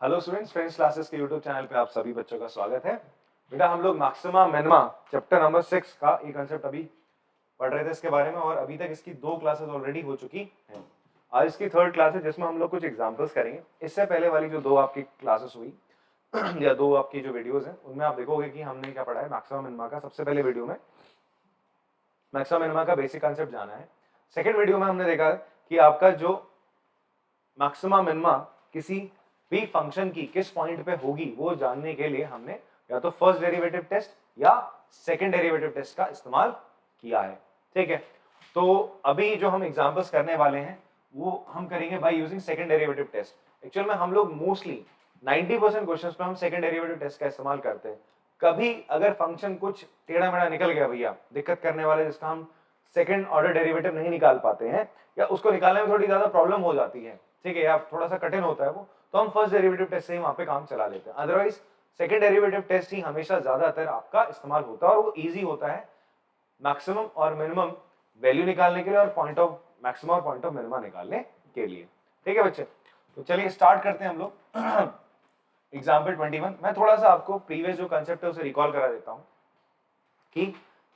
Hello students, friends classes के YouTube channel पे आप सभी बच्चों का स्वागत है। बेटा हम लोग मैक्सिमा मिनिमा चैप्टर नंबर 6 का ये कंसेप्ट अभी पढ़ रहे थे इसके बारे में, और अभी तक इसकी 2 क्लासेस ऑलरेडी हो चुकी हैं। आज इसकी 3rd क्लास है जिसमें हम लोग कुछ एग्जांपल्स करेंगे। इससे पहले वाली जो 2 आपकी क्लासेस हुई या 2 आपकी जो वीडियोस हैं उनमें आप देखोगे कि हमने क्या पढ़ा है। मैक्सिमा मिनिमा का सबसे पहले वीडियो में मैक्सिमा मिनिमा का बेसिक कंसेप्ट जाना है। सेकेंड वीडियो में हमने देखा कि आपका जो मैक्सिमा मिनिमा किसी भी फंक्शन की किस पॉइंट पे होगी वो जानने के लिए हमने या तो फर्स्ट डेरिवेटिव टेस्ट या सेकंड डेरिवेटिव टेस्ट का इस्तेमाल किया है। ठीक है, तो अभी जो हम एग्जांपल्स करने वाले हैं वो हम करेंगे by using second derivative test. Actual में हम लोग मोस्टली 90% क्वेश्चंस पे हम सेकंड डेरिवेटिव टेस्ट का इस्तेमाल करते हैं। कभी अगर फंक्शन कुछ टेढ़ा मेढ़ा निकल गया भैया, दिक्कत करने वाले जिसका हम सेकंड ऑर्डर डेरिवेटिव नहीं निकाल पाते हैं या उसको निकालने में थोड़ी ज्यादा प्रॉब्लम हो जाती है, ठीक है, या थोड़ा सा कठिन होता है वो, तो हम फर्स्ट डेरिवेटिव टेस्ट से ही वहां पे काम चला लेते हैं। अदरवाइज सेकंड डेरिवेटिव टेस्ट ही हमेशा ज्यादातर आपका इस्तेमाल होता है और वो इजी होता है मैक्सिमम और मिनिमम वैल्यू निकालने के लिए और पॉइंट ऑफ मैक्सिमम और पॉइंट ऑफ मिनिमम निकालने के लिए। ठीक है बच्चे, तो चलिए स्टार्ट करते हैं हम लोग। एग्जाम्पल 21। मैं थोड़ा सा आपको प्रीवियस जो कंसेप्ट है उसे रिकॉल करा देता हूं कि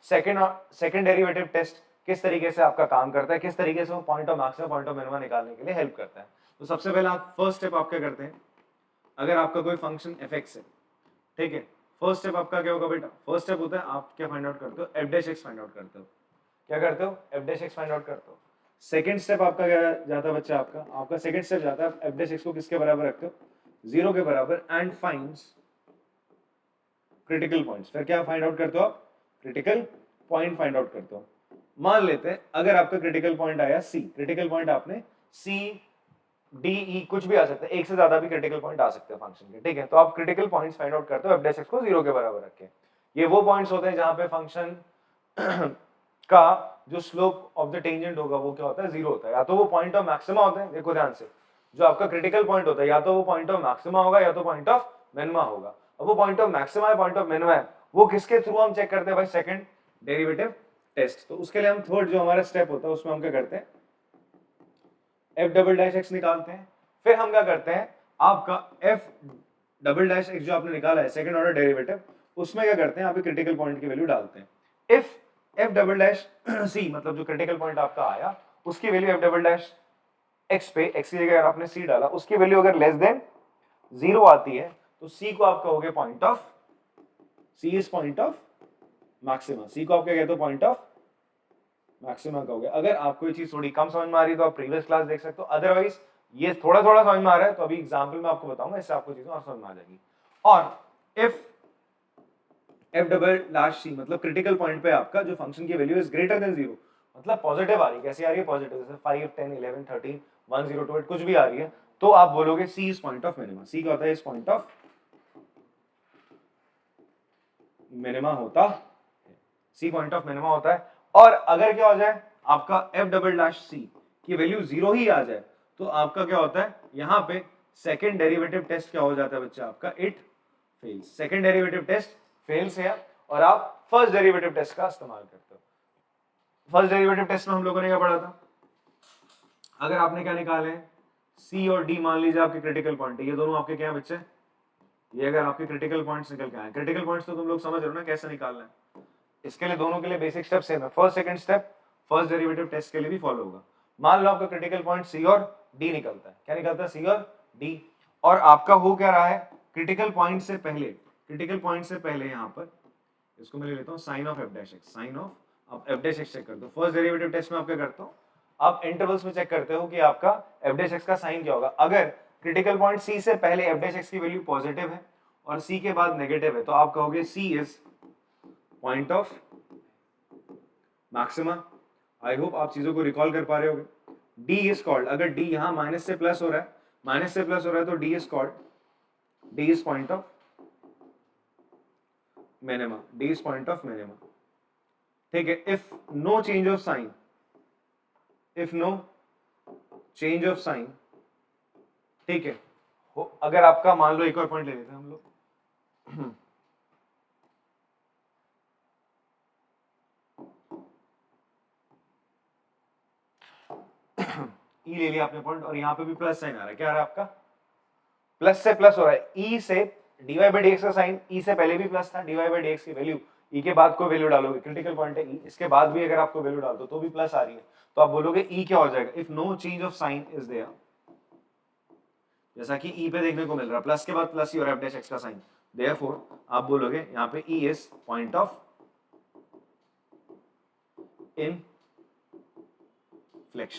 सेकंड डेरिवेटिव टेस्ट किस तरीके से आपका काम करता है, किस तरीके से वो point of maximum point of minimum निकालने के लिए हेल्प करता है। तो सबसे पहले आप फर्स्ट स्टेप आप क्या करते हैं, अगर आपका कोई फंक्शन fx है, ठीक है, फर्स्ट स्टेप आपका क्या होगा बेटा, फर्स्ट स्टेप होता है आप क्या फाइंड आउट करते हो, f dash x find out करते हो। क्या करते हो, f dash x find out करते हो। सेकंड स्टेप आपका क्या जाता है बच्चा, आपका सेकंड स्टेप जाता है f डैश x को किसके बराबर रखते हो, 0 के बराबर, एंड फाइंड्स क्रिटिकल पॉइंट्स। फिर क्या फाइंड आउट करते हो आप, क्रिटिकल पॉइंट फाइंड आउट करते हो। मान लेते हैं अगर आपका क्रिटिकल पॉइंट आया c, क्रिटिकल पॉइंट आपने c डी ई कुछ भी आ सकता है, एक से ज्यादा भी क्रिटिकल पॉइंट आ सकते हैं फंक्शन के, ठीक है। तो आप क्रिटिकल पॉइंट्स फाइंड आउट करते हो f डैश x को 0 के बराबर रख के। ये वो पॉइंट्स होते हैं जहां पे फंक्शन का जो स्लोप ऑफ द टेंजेंट होगा वो क्या होता है, 0 होता है। या तो वो पॉइंट ऑफ मैक्सिमा होता है, देखो ध्यान से, जो आपका क्रिटिकल पॉइंट होता है या तो वो पॉइंट ऑफ मैक्सिमा होगा या तो पॉइंट ऑफ मिनिमा होगा। अब वो पॉइंट ऑफ मैक्सिमा है, पॉइंट ऑफ मिनिमा है, वो किसके थ्रू हम चेक करते हैं भाई, सेकंड डेरिवेटिव टेस्ट। तो उसके लिए हम थर्ड जो हमारा स्टेप होता है उसमें हम क्या करते हैं, f डबल डैश x निकालते हैं। फिर हम क्या करते हैं, आपका f डबल डैश x जो आपने निकाला है सेकंड ऑर्डर डेरिवेटिव, उसमें क्या करते हैं, आप क्रिटिकल पॉइंट की वैल्यू डालते हैं। If f double dash c मतलब जो क्रिटिकल पॉइंट आपका आया उसकी value f double dash x पे, x की जगह आपने c डाला, उसकी वैल्यू अगर लेस देन 0 आती है तो c को आप कहोगे point of, c is point of maxima, c को आप क्या कहते हो, पॉइंट ऑफ मैक्सिमम का हो गया। अगर आपको ये चीज थोड़ी कम समझ में आ रही है तो आप प्रीवियस क्लास देख सकते हो, अदरवाइज ये थोड़ा थोड़ा समझ में आ रहा है तो अभी एग्जांपल में आपको बताऊंगा, इससे आपको चीजें और समझ में आ जाएगी। और if f double dash c मतलब क्रिटिकल पॉइंट पे आपका जो फंक्शन की वैल्यू इज ग्रेटर देन 0, मतलब पॉजिटिव आ रही है, कैसी आ रही है, पॉजिटिव, जैसे 5 10 11 13 1 0 2 8 कुछ भी आ रही है, तो आप बोलोगे c is point of minima. c क्या होता है, इज पॉइंट ऑफ मिनिमा होता है, c पॉइंट ऑफ मिनिमा होता है। और अगर क्या हो जाए आपका f डबल डैश c की वैल्यू 0 ही आ जाए तो आपका क्या होता है, यहां पे सेकंड डेरिवेटिव टेस्ट क्या हो जाता है बच्चा आपका, it fails. Second derivative test fails है और आप फर्स्ट डेरिवेटिव टेस्ट का इस्तेमाल करते हो। फर्स्ट डेरिवेटिव टेस्ट में हम लोगों ने क्या पढ़ा था, अगर आपने क्या निकाले c और d, मान लीजिए आपके क्रिटिकल पॉइंट है, ये दोनों आपके क्या है बच्चे, ये अगर आपके क्रिटिकल पॉइंट्स निकल के आए, क्रिटिकल पॉइंट्स तो तुम लोग समझ रहे हो ना कैसे निकालना है, इसके लिए दोनों के लिए बेसिक स्टेप सेम है। First second step first derivative test के लिए भी फॉलो होगा। मान लो आपका क्रिटिकल पॉइंट सी और डी निकलता है, क्या निकलता है, सी और डी, और आपका हो क्या रहा है, क्रिटिकल पॉइंट से पहले, क्रिटिकल पॉइंट से पहले यहां पर इसको मैं ले लेता हूं sign of F dash x, sign of, आप एफ डैश एक्स चेक करते हो। फर्स्ट डेरिवेटिव टेस्ट में आप क्या करते हो, आप इंटरवल्स में चेक करते हो कि आपका एफ डैश एक्स का साइन क्या होगा। अगर क्रिटिकल पॉइंट सी से पहले एफ डैश एक्स की वैल्यू पॉजिटिव है और सी के बाद नेगेटिव है तो आप कहोगे C is point of maxima. I hope आप चीजों को रिकॉल कर पा रहे होगे। डी इज कॉल्ड, अगर डी यहां माइनस से प्लस हो रहा है, माइनस से प्लस हो रहा है तो D is called, D is point of minima, D is point of minima, ठीक है। If no change of sign, if no change of sign, ठीक है, अगर आपका मान लो एक और पॉइंट ले लेते हैं हम लोग, ई ले लिया आपने पॉइंट और यहां पे भी प्लस साइन आ रहा है, क्या आ रहा है आपका, प्लस से प्लस हो रहा है, ई से dy बाई dx का साइन, ई से पहले भी प्लस था, dy बाई dx की वैल्यू, ई के बाद कोई वैल्यू डालोगे, क्रिटिकल पॉइंट है ई, इसके बाद भी अगर आपको वैल्यू डाल दो तो भी प्लस आ रही है, तो आप बोलोगे ई क्या हो जाएगा, if no change of sign is there, जैसा कि ई पे देखने को मिल रहा है प्लस के बाद प्लस ही हो रहा है f डैश x का साइन, देयरफॉर आप बोलोगे यहाँ पे E is point of inflection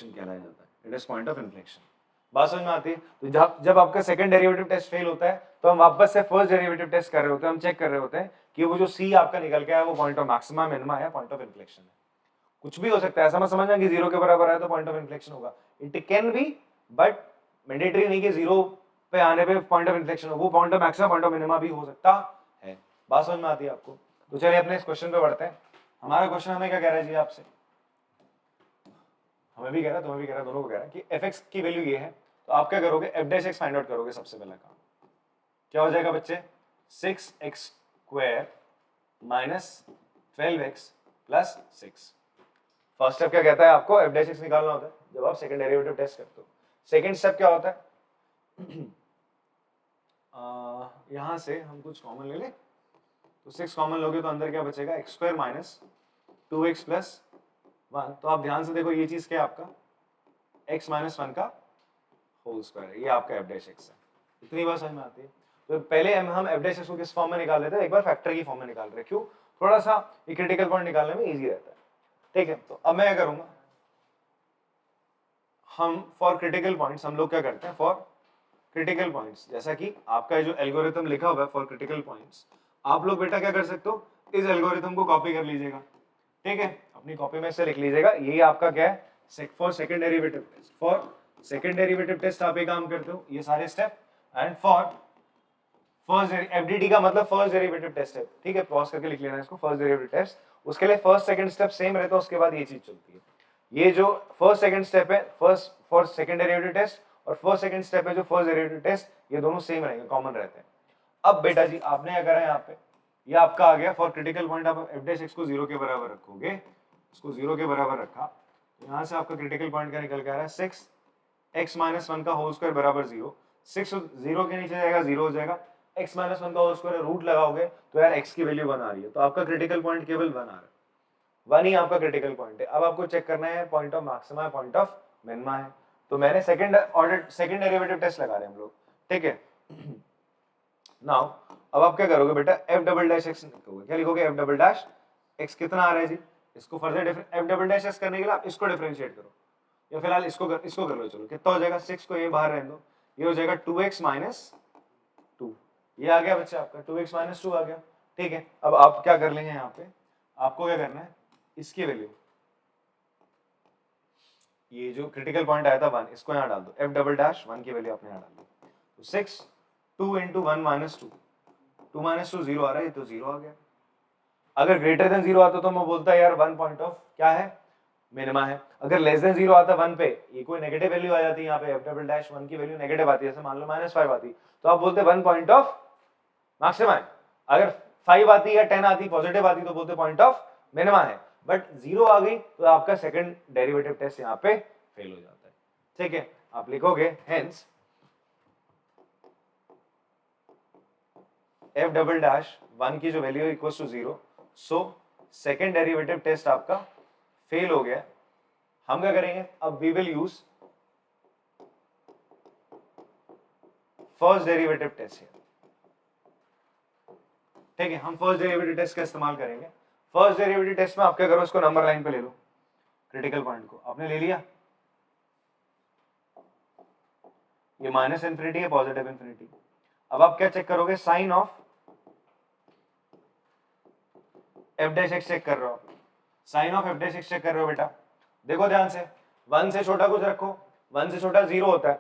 कहलाया जाता है, it is point of inflection. बात समझ में आती है? तो जब आपका सेकंड डेरिवेटिव टेस्ट फेल होता है तो हम वापस से फर्स्ट डेरिवेटिव टेस्ट कर रहे होते हैं, हम चेक कर रहे होते हैं कि वो जो सी आपका निकल के आया वो पॉइंट ऑफ मैक्सिमा मिनिमा है, पॉइंट ऑफ इनफ्लेक्शन है। कुछ भी हो सकता है, ऐसा मत समझना कि जीरो के बराबर आया तो पॉइंट ऑफ इनफ्लेक्शन होगा, it can be, but mandatory नहीं कि जीरो पे आने पे पॉइंट ऑफ इनफ्लेक्शन हो, वो point of maxima point of minima भी हो सकता है। बात समझ में आती है आपको? तो चलिए अपने इस क्वेश्चन पे बढ़ते हैं। हमारा क्वेश्चन हमें क्या कह रहा है जी आपसे, हमें भी कह रहा है, तुम्हें भी कह रहा है, दोनों को कह रहा है कि fx की वैल्यू ये है, तो आप क्या करोगे, f dash x find out करोगे। सबसे पहला काम क्या हो जाएगा बच्चे, 6x square minus 12x plus 6। First step क्या कहता है, आपको f डैश x निकालना होता है जब आप सेकंड डेरिवेटिव टेस्ट करते हो। सेकंड स्टेप क्या होता है, यहां से हम कुछ कॉमन ले लें, तो 6 कॉमन लोगे तो अंदर क्या बचेगा, x square minus 2x plus 1। तो आप ध्यान से देखो, ये चीज क्या है आपका x माइनस 1 का होल स्क्वायर है, ये आपका f डैश x है। इतनी बात समझ में आती है? तो पहले हम f डैश x को किस फॉर्म में निकाल लेते हैं, एक बार फैक्टर की फॉर्म में निकाल रहे हैं, क्यों, थोड़ा सा ये क्रिटिकल पॉइंट निकालने में इजी रहता है। ठीक है, तो अब मैं क्या करूंगा, हम फॉर क्रिटिकल पॉइंट्स हम लोग क्या करते हैं, फॉर क्रिटिकल पॉइंट्स, जैसा कि आपका जो एल्गोरिथम लिखा हुआ है फॉर क्रिटिकल पॉइंट्स, आप लोग बेटा क्या कर सकते हो, इस एल्गोरिथम को कॉपी कर लीजिएगा। ठीक है, अपनी कॉपी में से लिख लीजिएगा, यही आपका क्या है, for second derivative test. For second derivative test आप ये काम करते हो, ये सारे step, and for first FDT का मतलब फर्स्ट डेरिवेटिव टेस्ट है। ठीक है, पॉज करके लिख लेना इसको, फर्स्ट डेरिवेटिव टेस्ट, उसके लिए फर्स्ट सेकंड स्टेप सेम रहता है, उसके बाद ये चीज चलती है। ये जो फर्स्ट सेकंड स्टेप है, first for second derivative test, और फर्स्ट सेकंड स्टेप है जो फर्स्ट डेरिवेटिव टेस्ट, ये दोनों सेम रहेंगे, कॉमन रहते हैं। अब बेटा जी आपने क्या करा है, यहाँ पे ये आपका आ गया फॉर क्रिटिकल पॉइंट, आप f डैश x को 0 के बराबर रखोगे, इसको 0 के बराबर रखा, तो यहाँ से आपका क्रिटिकल पॉइंट क्या निकल के आ रहा है, 6x माइनस 1 का होल स्क्वायर बराबर 0। 6 0 के नीचे जाएगा 0 हो जाएगा, x माइनस 1 का होल स्क्वायर रूट लगाओगे तो यार x की वैल्यू 1 आ रही है, तो आपका क्रिटिकल पॉइंट केवल 1 आ रहा है, 1 ही आपका क्रिटिकल पॉइंट है। अब आपको चेक करना है पॉइंट ऑफ मैक्सिमा है, पॉइंट ऑफ मिनिमा है, तो मैंने second order second derivative test लगा रहे हैं हम लोग। ठीक है, नाउ अब आप क्या करोगे बेटा, f डबल डैश x लिखोगे, क्या लिखोगे, f डबल डैश x कितना आ रहा है जी, इसको further f double dash x करने के लिए आप इसको डिफरेंशिएट करो, या फिलहाल इसको कर लो, चलो कितना हो जाएगा, 6 को ये बाहर रहने दो, ये हो जाएगा 2x माइनस 2, ये आ गया बच्चा आपका 2x माइनस 2 आ गया। ठीक है, अब आप क्या कर लेंगे, यहाँ पे आपको क्या करना है, इसकी वैल्यू, ये जो क्रिटिकल पॉइंट आया था 1, इसको यहाँ डाल दो, f डबल डैश 1 की वैल्यू आपने यहाँ डाल दी, तो 6 2 इंटू 1 माइनस 2, 2 माइनस 2 0 आ रहा है, तो 0 आ गया। अगर ग्रेटर देन 0 आता तो मैं बोलता यार 1 पॉइंट ऑफ क्या है, मिनिमा है। अगर लेस देन 0 आता 1 पे, ये कोई नेगेटिव वैल्यू आ जाती है, यहाँ पे f डबल डैश 1 की वैल्यू नेगेटिव आती है, जैसे मान लो -5 आती, तो आप बोलते 1 पॉइंट ऑफ मैक्सिमा है। अगर 5 आती या 10 आती पॉजिटिव आती तो बोलते पॉइंट ऑफ मिनिमा है, बट 0 आ गई तो आपका सेकंड डेरिवेटिव टेस्ट यहाँ पे फेल हो जाता है। ठीक है, आप लिखोगे हेंस f डबल डैश 1 की जो value equals to 0, so second derivative test आपका फेल हो गया। हम क्या करेंगे, अब we will use first derivative test है। ठीक है, हम फर्स्ट डेरिवेटिव टेस्ट का इस्तेमाल करेंगे। फर्स्ट डेरिवेटिव टेस्ट में आप क्या करो, इसको नंबर लाइन पे ले लो, क्रिटिकल पॉइंट को आपने ले लिया, ये माइनस इंफिनिटी है, पॉजिटिव इंफिनिटी। अब आप क्या चेक करोगे, sign of f dash x check कर रहे हो, sign of f dash x check कर रहे हो बेटा, देखो ध्यान से, 1 से छोटा कुछ रखो, 1 से छोटा 0 होता है,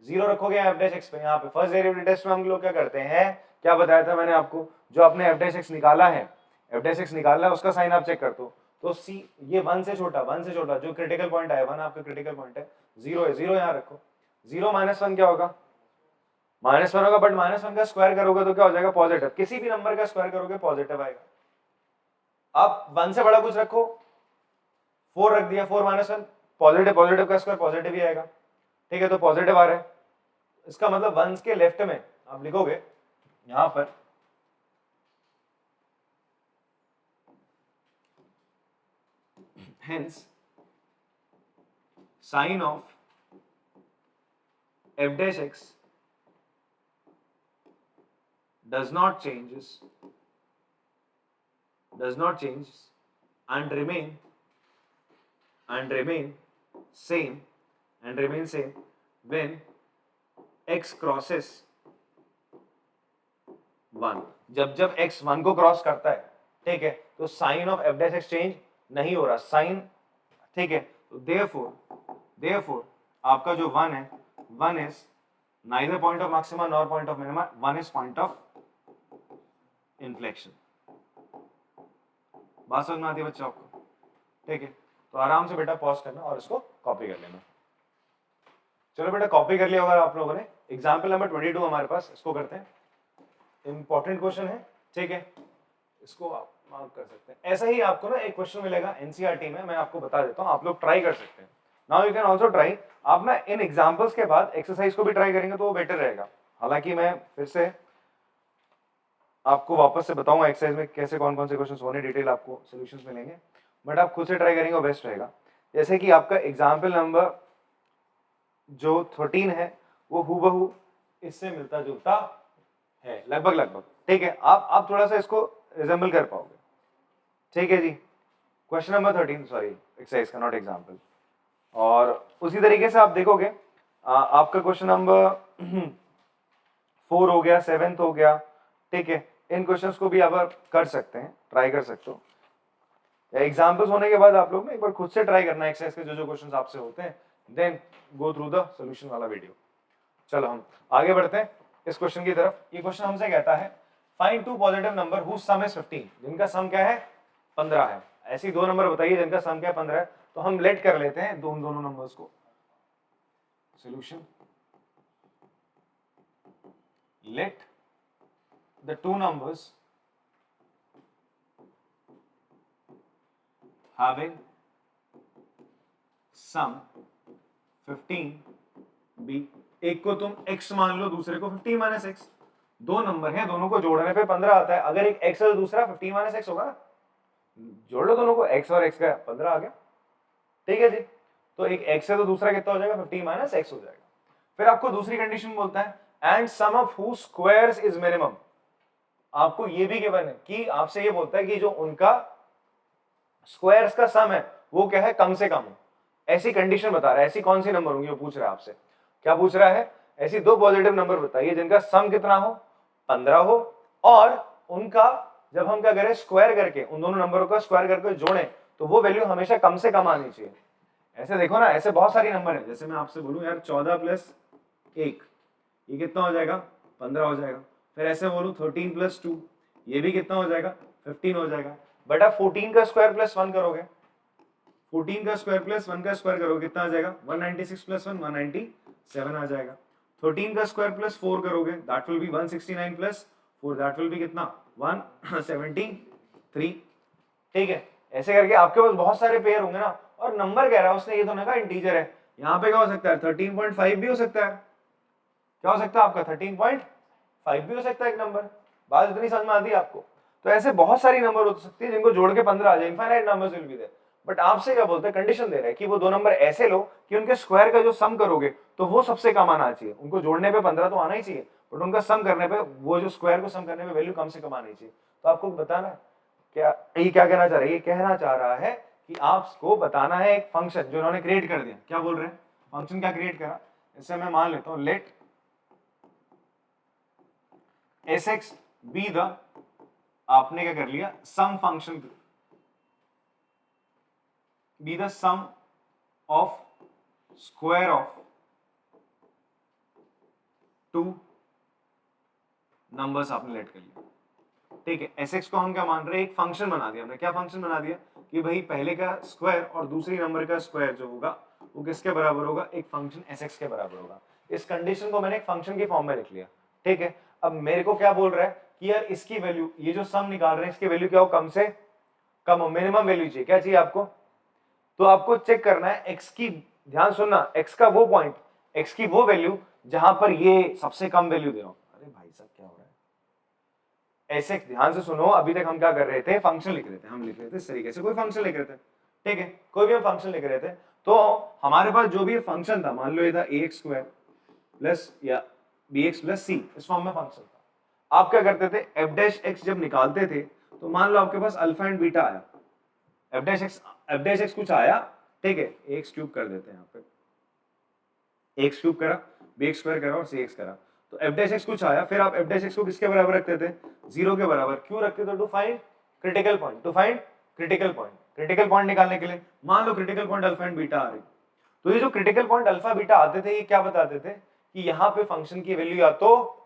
0 रखोगे f डैश x पे। यहाँ पे फर्स्ट डेरिवेटिव टेस्ट में हम लोग क्या करते हैं, क्या बताया था मैंने आपको, जो आपने f डैश x निकाला है, f डैश x निकाला है, उसका साइन आप चेक करते हो, तो सी ये 1 से छोटा जो क्रिटिकल पॉइंट आया, 1 आपका क्रिटिकल पॉइंट है, 0 है, 0 यहाँ रखो, 0 माइनस 1 क्या होगा, -1 होगा, बट -1 का स्क्वायर करोगे तो क्या हो जाएगा, पॉजिटिव, किसी भी नंबर का स्क्वायर करोगे पॉजिटिव आएगा। आप 1 से बड़ा कुछ रखो, 4 रख दिया, 4 माइनस 1 पॉजिटिव, पॉजिटिव का स्क्वायर पॉजिटिव ही आएगा। ठीक है, तो पॉजिटिव आ रहा है, इसका मतलब वंस के लेफ्ट में आप लिखोगे यहां पर hence sin of f dash x does not change and remain same when x crosses 1। जब x 1 को क्रॉस करता है, ठीक है, तो sign of f dash x change नहीं हो रहा, साइन, ठीक है। तो therefore आपका जो 1 है, 1 is neither point of maxima nor point of minima, 1 is point of inflection। बात समझ में आती है बच्चों आपको? ठीक है, तो आराम से बेटा पॉज करना और इसको कॉपी कर लेना। चलो बेटा कॉपी कर लिया होगा आप लोगों ने। एग्जाम्पल नंबर 22 हमारे पास, इसको करते हैं, इंपॉर्टेंट क्वेश्चन है, ठीक है, इसको आप मार्क कर सकते हैं। ऐसा ही आपको ना एक क्वेश्चन मिलेगा एनसीईआरटी में, मैं आपको बता देता हूँ, आप लोग ट्राई कर सकते हैं। Now you can also try. आप ना इन एग्जांपल्स के बाद एक्सरसाइज को भी ट्राई करेंगे तो वो बेटर रहेगा। हालांकि मैं फिर से आपको वापस से बताऊंगा एक्सरसाइज में कैसे कौन कौन से क्वेश्चंस होने, डिटेल आपको सॉल्यूशंस मिलेंगे, बट आप खुद से ट्राई करेंगे वो बेस्ट रहेगा। जैसे कि आपका एग्जाम्पल नंबर जो 13 है वो हूबहू इससे मिलता जुलता है, लगभग, ठीक है। आप थोड़ा सा इसको रिजेंबल कर पाओगे, ठीक है जी। क्वेश्चन नंबर 13, सॉरी एक्सरसाइज का, नॉट एग्जाम्पल। और उसी तरीके से आप देखोगे आपका क्वेश्चन नंबर 4 हो गया, 7 हो गया, ठीक है। इन क्वेश्चंस को भी आप कर सकते हैं, ट्राई कर सकते हो। एग्जाम्पल्स होने के बाद आप लोग ना एक बार खुद से ट्राई करना एक्सरसाइज के जो क्वेश्चंस आपसे होते हैं, then go through the solution वाला वीडियो। चलो हम आगे बढ़ते हैं इस क्वेश्चन की तरफ। ये क्वेश्चन हमसे कहता है find two positive number whose sum is 15, जिनका सम क्या है 15 है। ऐसी दो नंबर बताइए जिनका सम क्या है 15 है। तो हम लेट कर लेते हैं दोनों नंबर्स को। Solution, let the two numbers having sum 15 b, एक को तुम x मान लो, दूसरे को 15 माइनस x। दो नंबर हैं, दोनों को जोड़ने पे 15 आता है। अगर एक x है तो दूसरा 15 माइनस x होगा ना, जोड़ लो दोनों को, x और x का 15 आ गया, ठीक है जी। तो एक x है तो दूसरा कितना हो जाएगा 15 माइनस x हो जाएगा। फिर आपको दूसरी कंडीशन बोलता है and sum of whose squares is minimum. आपको ये भी गिवन है कि आपसे ये बोलता है कि जो उनका स्क्वायर्स का सम है वो क्या है, कम से कम हो। ऐसी कंडीशन बता रहा है, ऐसी कौन सी नंबर होंगी वो पूछ रहा है आपसे। क्या पूछ रहा है, ऐसी दो पॉजिटिव नंबर बताइए जिनका सम कितना हो 15 हो, और उनका जब हम क्या करें स्क्वायर करके, उन दोनों नंबरों का स्क्वायर करके जोड़ें तो वो वैल्यू हमेशा कम से कम आनी चाहिए। ऐसे देखो ना, ऐसे बहुत सारी नंबर है। जैसे मैं आपसे बोलूं यार 14 प्लस 1 ये कितना हो जाएगा 15 हो जाएगा। फिर ऐसे बोलूं 13 प्लस 2 ये भी कितना हो जाएगा 15 हो जाएगा। बट आप 14 का स्क्वायर प्लस 1 करोगे, 14 का स्क्वायर प्लस 1 का स्क्वायर करोगे कितना आ जाएगा 196 प्लस 1 197 आ जाएगा। 13 का स्क्वायर प्लस 4 करोगे that will B 169 plus 4 that will B कितना 173, ठीक है। ऐसे करके आपके पास बहुत सारे पेयर होंगे ना, और नंबर कह रहा है उसने, ये तो ना कहा इंटीजर है। यहाँ पे क्या हो सकता है 13.5 भी हो सकता है। क्या हो सकता है आपका 13.5 भी हो सकता है एक नंबर। बात इतनी समझ में आती है आपको? तो ऐसे बहुत सारी नंबर हो सकती है जिनको जोड़ के 15 आ जाए, infinite numbers will be there. But आपसे क्या बोलते हैं, कंडीशन दे रहा है कि वो दो नंबर ऐसे लो कि उनके स्क्वायर का जो सम करोगे तो वो सबसे कम आना चाहिए। उनको जोड़ने पे 15 तो आना ही चाहिए, बट उनका सम करने पे, वो जो स्क्वायर को सम करने पे वैल्यू कम से कम आनी चाहिए। तो आपको बताना क्या, ये क्या कहना चाह रहा है, ये कहना चाह रहा है कि आपको बताना है एक फंक्शन जो उन्होंने क्रिएट कर दिया। क्या बोल रहे हैं, फंक्शन क्या क्रिएट करा, इससे मैं मान लेता हूं लेट Sx बी द, आपने क्या कर लिया sum function, B the sum of square of two numbers आपने लेट कर लिया, ठीक है। Sx को हम क्या मान रहे हैं, एक फंक्शन बना दिया हमने। क्या फंक्शन बना दिया कि भाई पहले का स्क्वायर और दूसरी नंबर का स्क्वायर जो होगा वो किसके बराबर होगा, एक फंक्शन Sx के बराबर होगा। इस कंडीशन को मैंने एक फंक्शन की फॉर्म में लिख लिया, ठीक है। अब मेरे को क्या बोल रहा है कि यार इसकी वैल्यू, ये जो सम निकाल रहे हैं इसकी वैल्यू क्या हो, कम से कम हो, मिनिमम वैल्यू चाहिए। क्या चाहिए आपको, तो आपको चेक करना है x की, ध्यान सुनना, x का वो पॉइंट, x की वो वैल्यू जहां पर ये सबसे कम वैल्यू दे रहा हूं। अरे भाई साहब क्या हो रहा है, ऐसे ध्यान से सुनो, अभी तक हम क्या कर रहे थे, फंक्शन लिख रहे थे, हम लिख रहे थे इस तरीके से, कोई फंक्शन लिख रहे थे, ठीक है, कोई भी हम फंक्शन लिख रहे थे, तो हमारे पास जो भी फंक्शन था, मान लो ये था ax स्क्वायर प्लस या bx प्लस c, इस फॉर्म में फंक्शन था। आप क्या करते थे, एफ डैश एक्स जब निकालते थे तो मान लो आपके पास अल्फा एंड बीटा आया, एफ डैश एक्स कुछ आया, ठीक है, एक्स क्यूब कर देते हैं यहाँ पे, एक्स क्यूब करा, bx स्क्वायर करा और cx करा, तो एफ डैश एक्स कुछ आया, फिर आप एफ डैश एक्स को किसके बराबर रखते थे, 0 के बराबर। क्यों रखते थे, to find critical point, to find critical point, critical point निकालने के लिए। मान लो critical point alpha and beta आ रही, तो ये जो क्रिटिकल पॉइंट अल्फा बीटा आते थे, ये क्या बताते थे कि यहाँ पे फंक्शन की वैल्यू या तो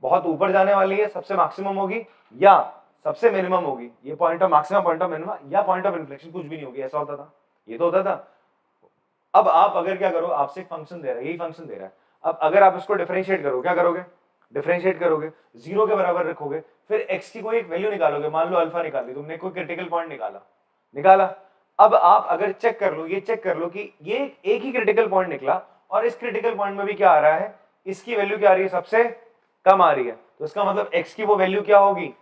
बहुत ऊपर जाने वाली है, सबसे मैक्सिमम होगी, या सबसे मिनिमम होगी, ये point of maximum, point of minimum, या पॉइंट ऑफ इन्फ्लेक्शन, कुछ भी नहीं होगी, ऐसा होता था, ये तो होता था। अब आप अगर क्या करो, आपसे एक फंक्शन दे रहा है, यही फंक्शन दे रहा है, अब अगर आप इसको डिफरेंशिएट करो, क्या करोगे, डिफरेंशिएट करोगे, 0 के बराबर रखोगे, फिर x की कोई एक वैल्यू निकालोगे, मान लो अल्फा निकाल ली तुमने, कोई क्रिटिकल पॉइंट निकाला। अब आप अगर चेक कर लो, ये चेक कर लो कि ये एक ही क्रिटिकल पॉइंट निकला, और इस क्रिटिकल पॉइंट में भी क्या आ रहा है, इसकी वैल्यू क्या आ रही है, सबसे कम आ रही है, तो इसका मतलब x की वो वैल्यू क्या होगी,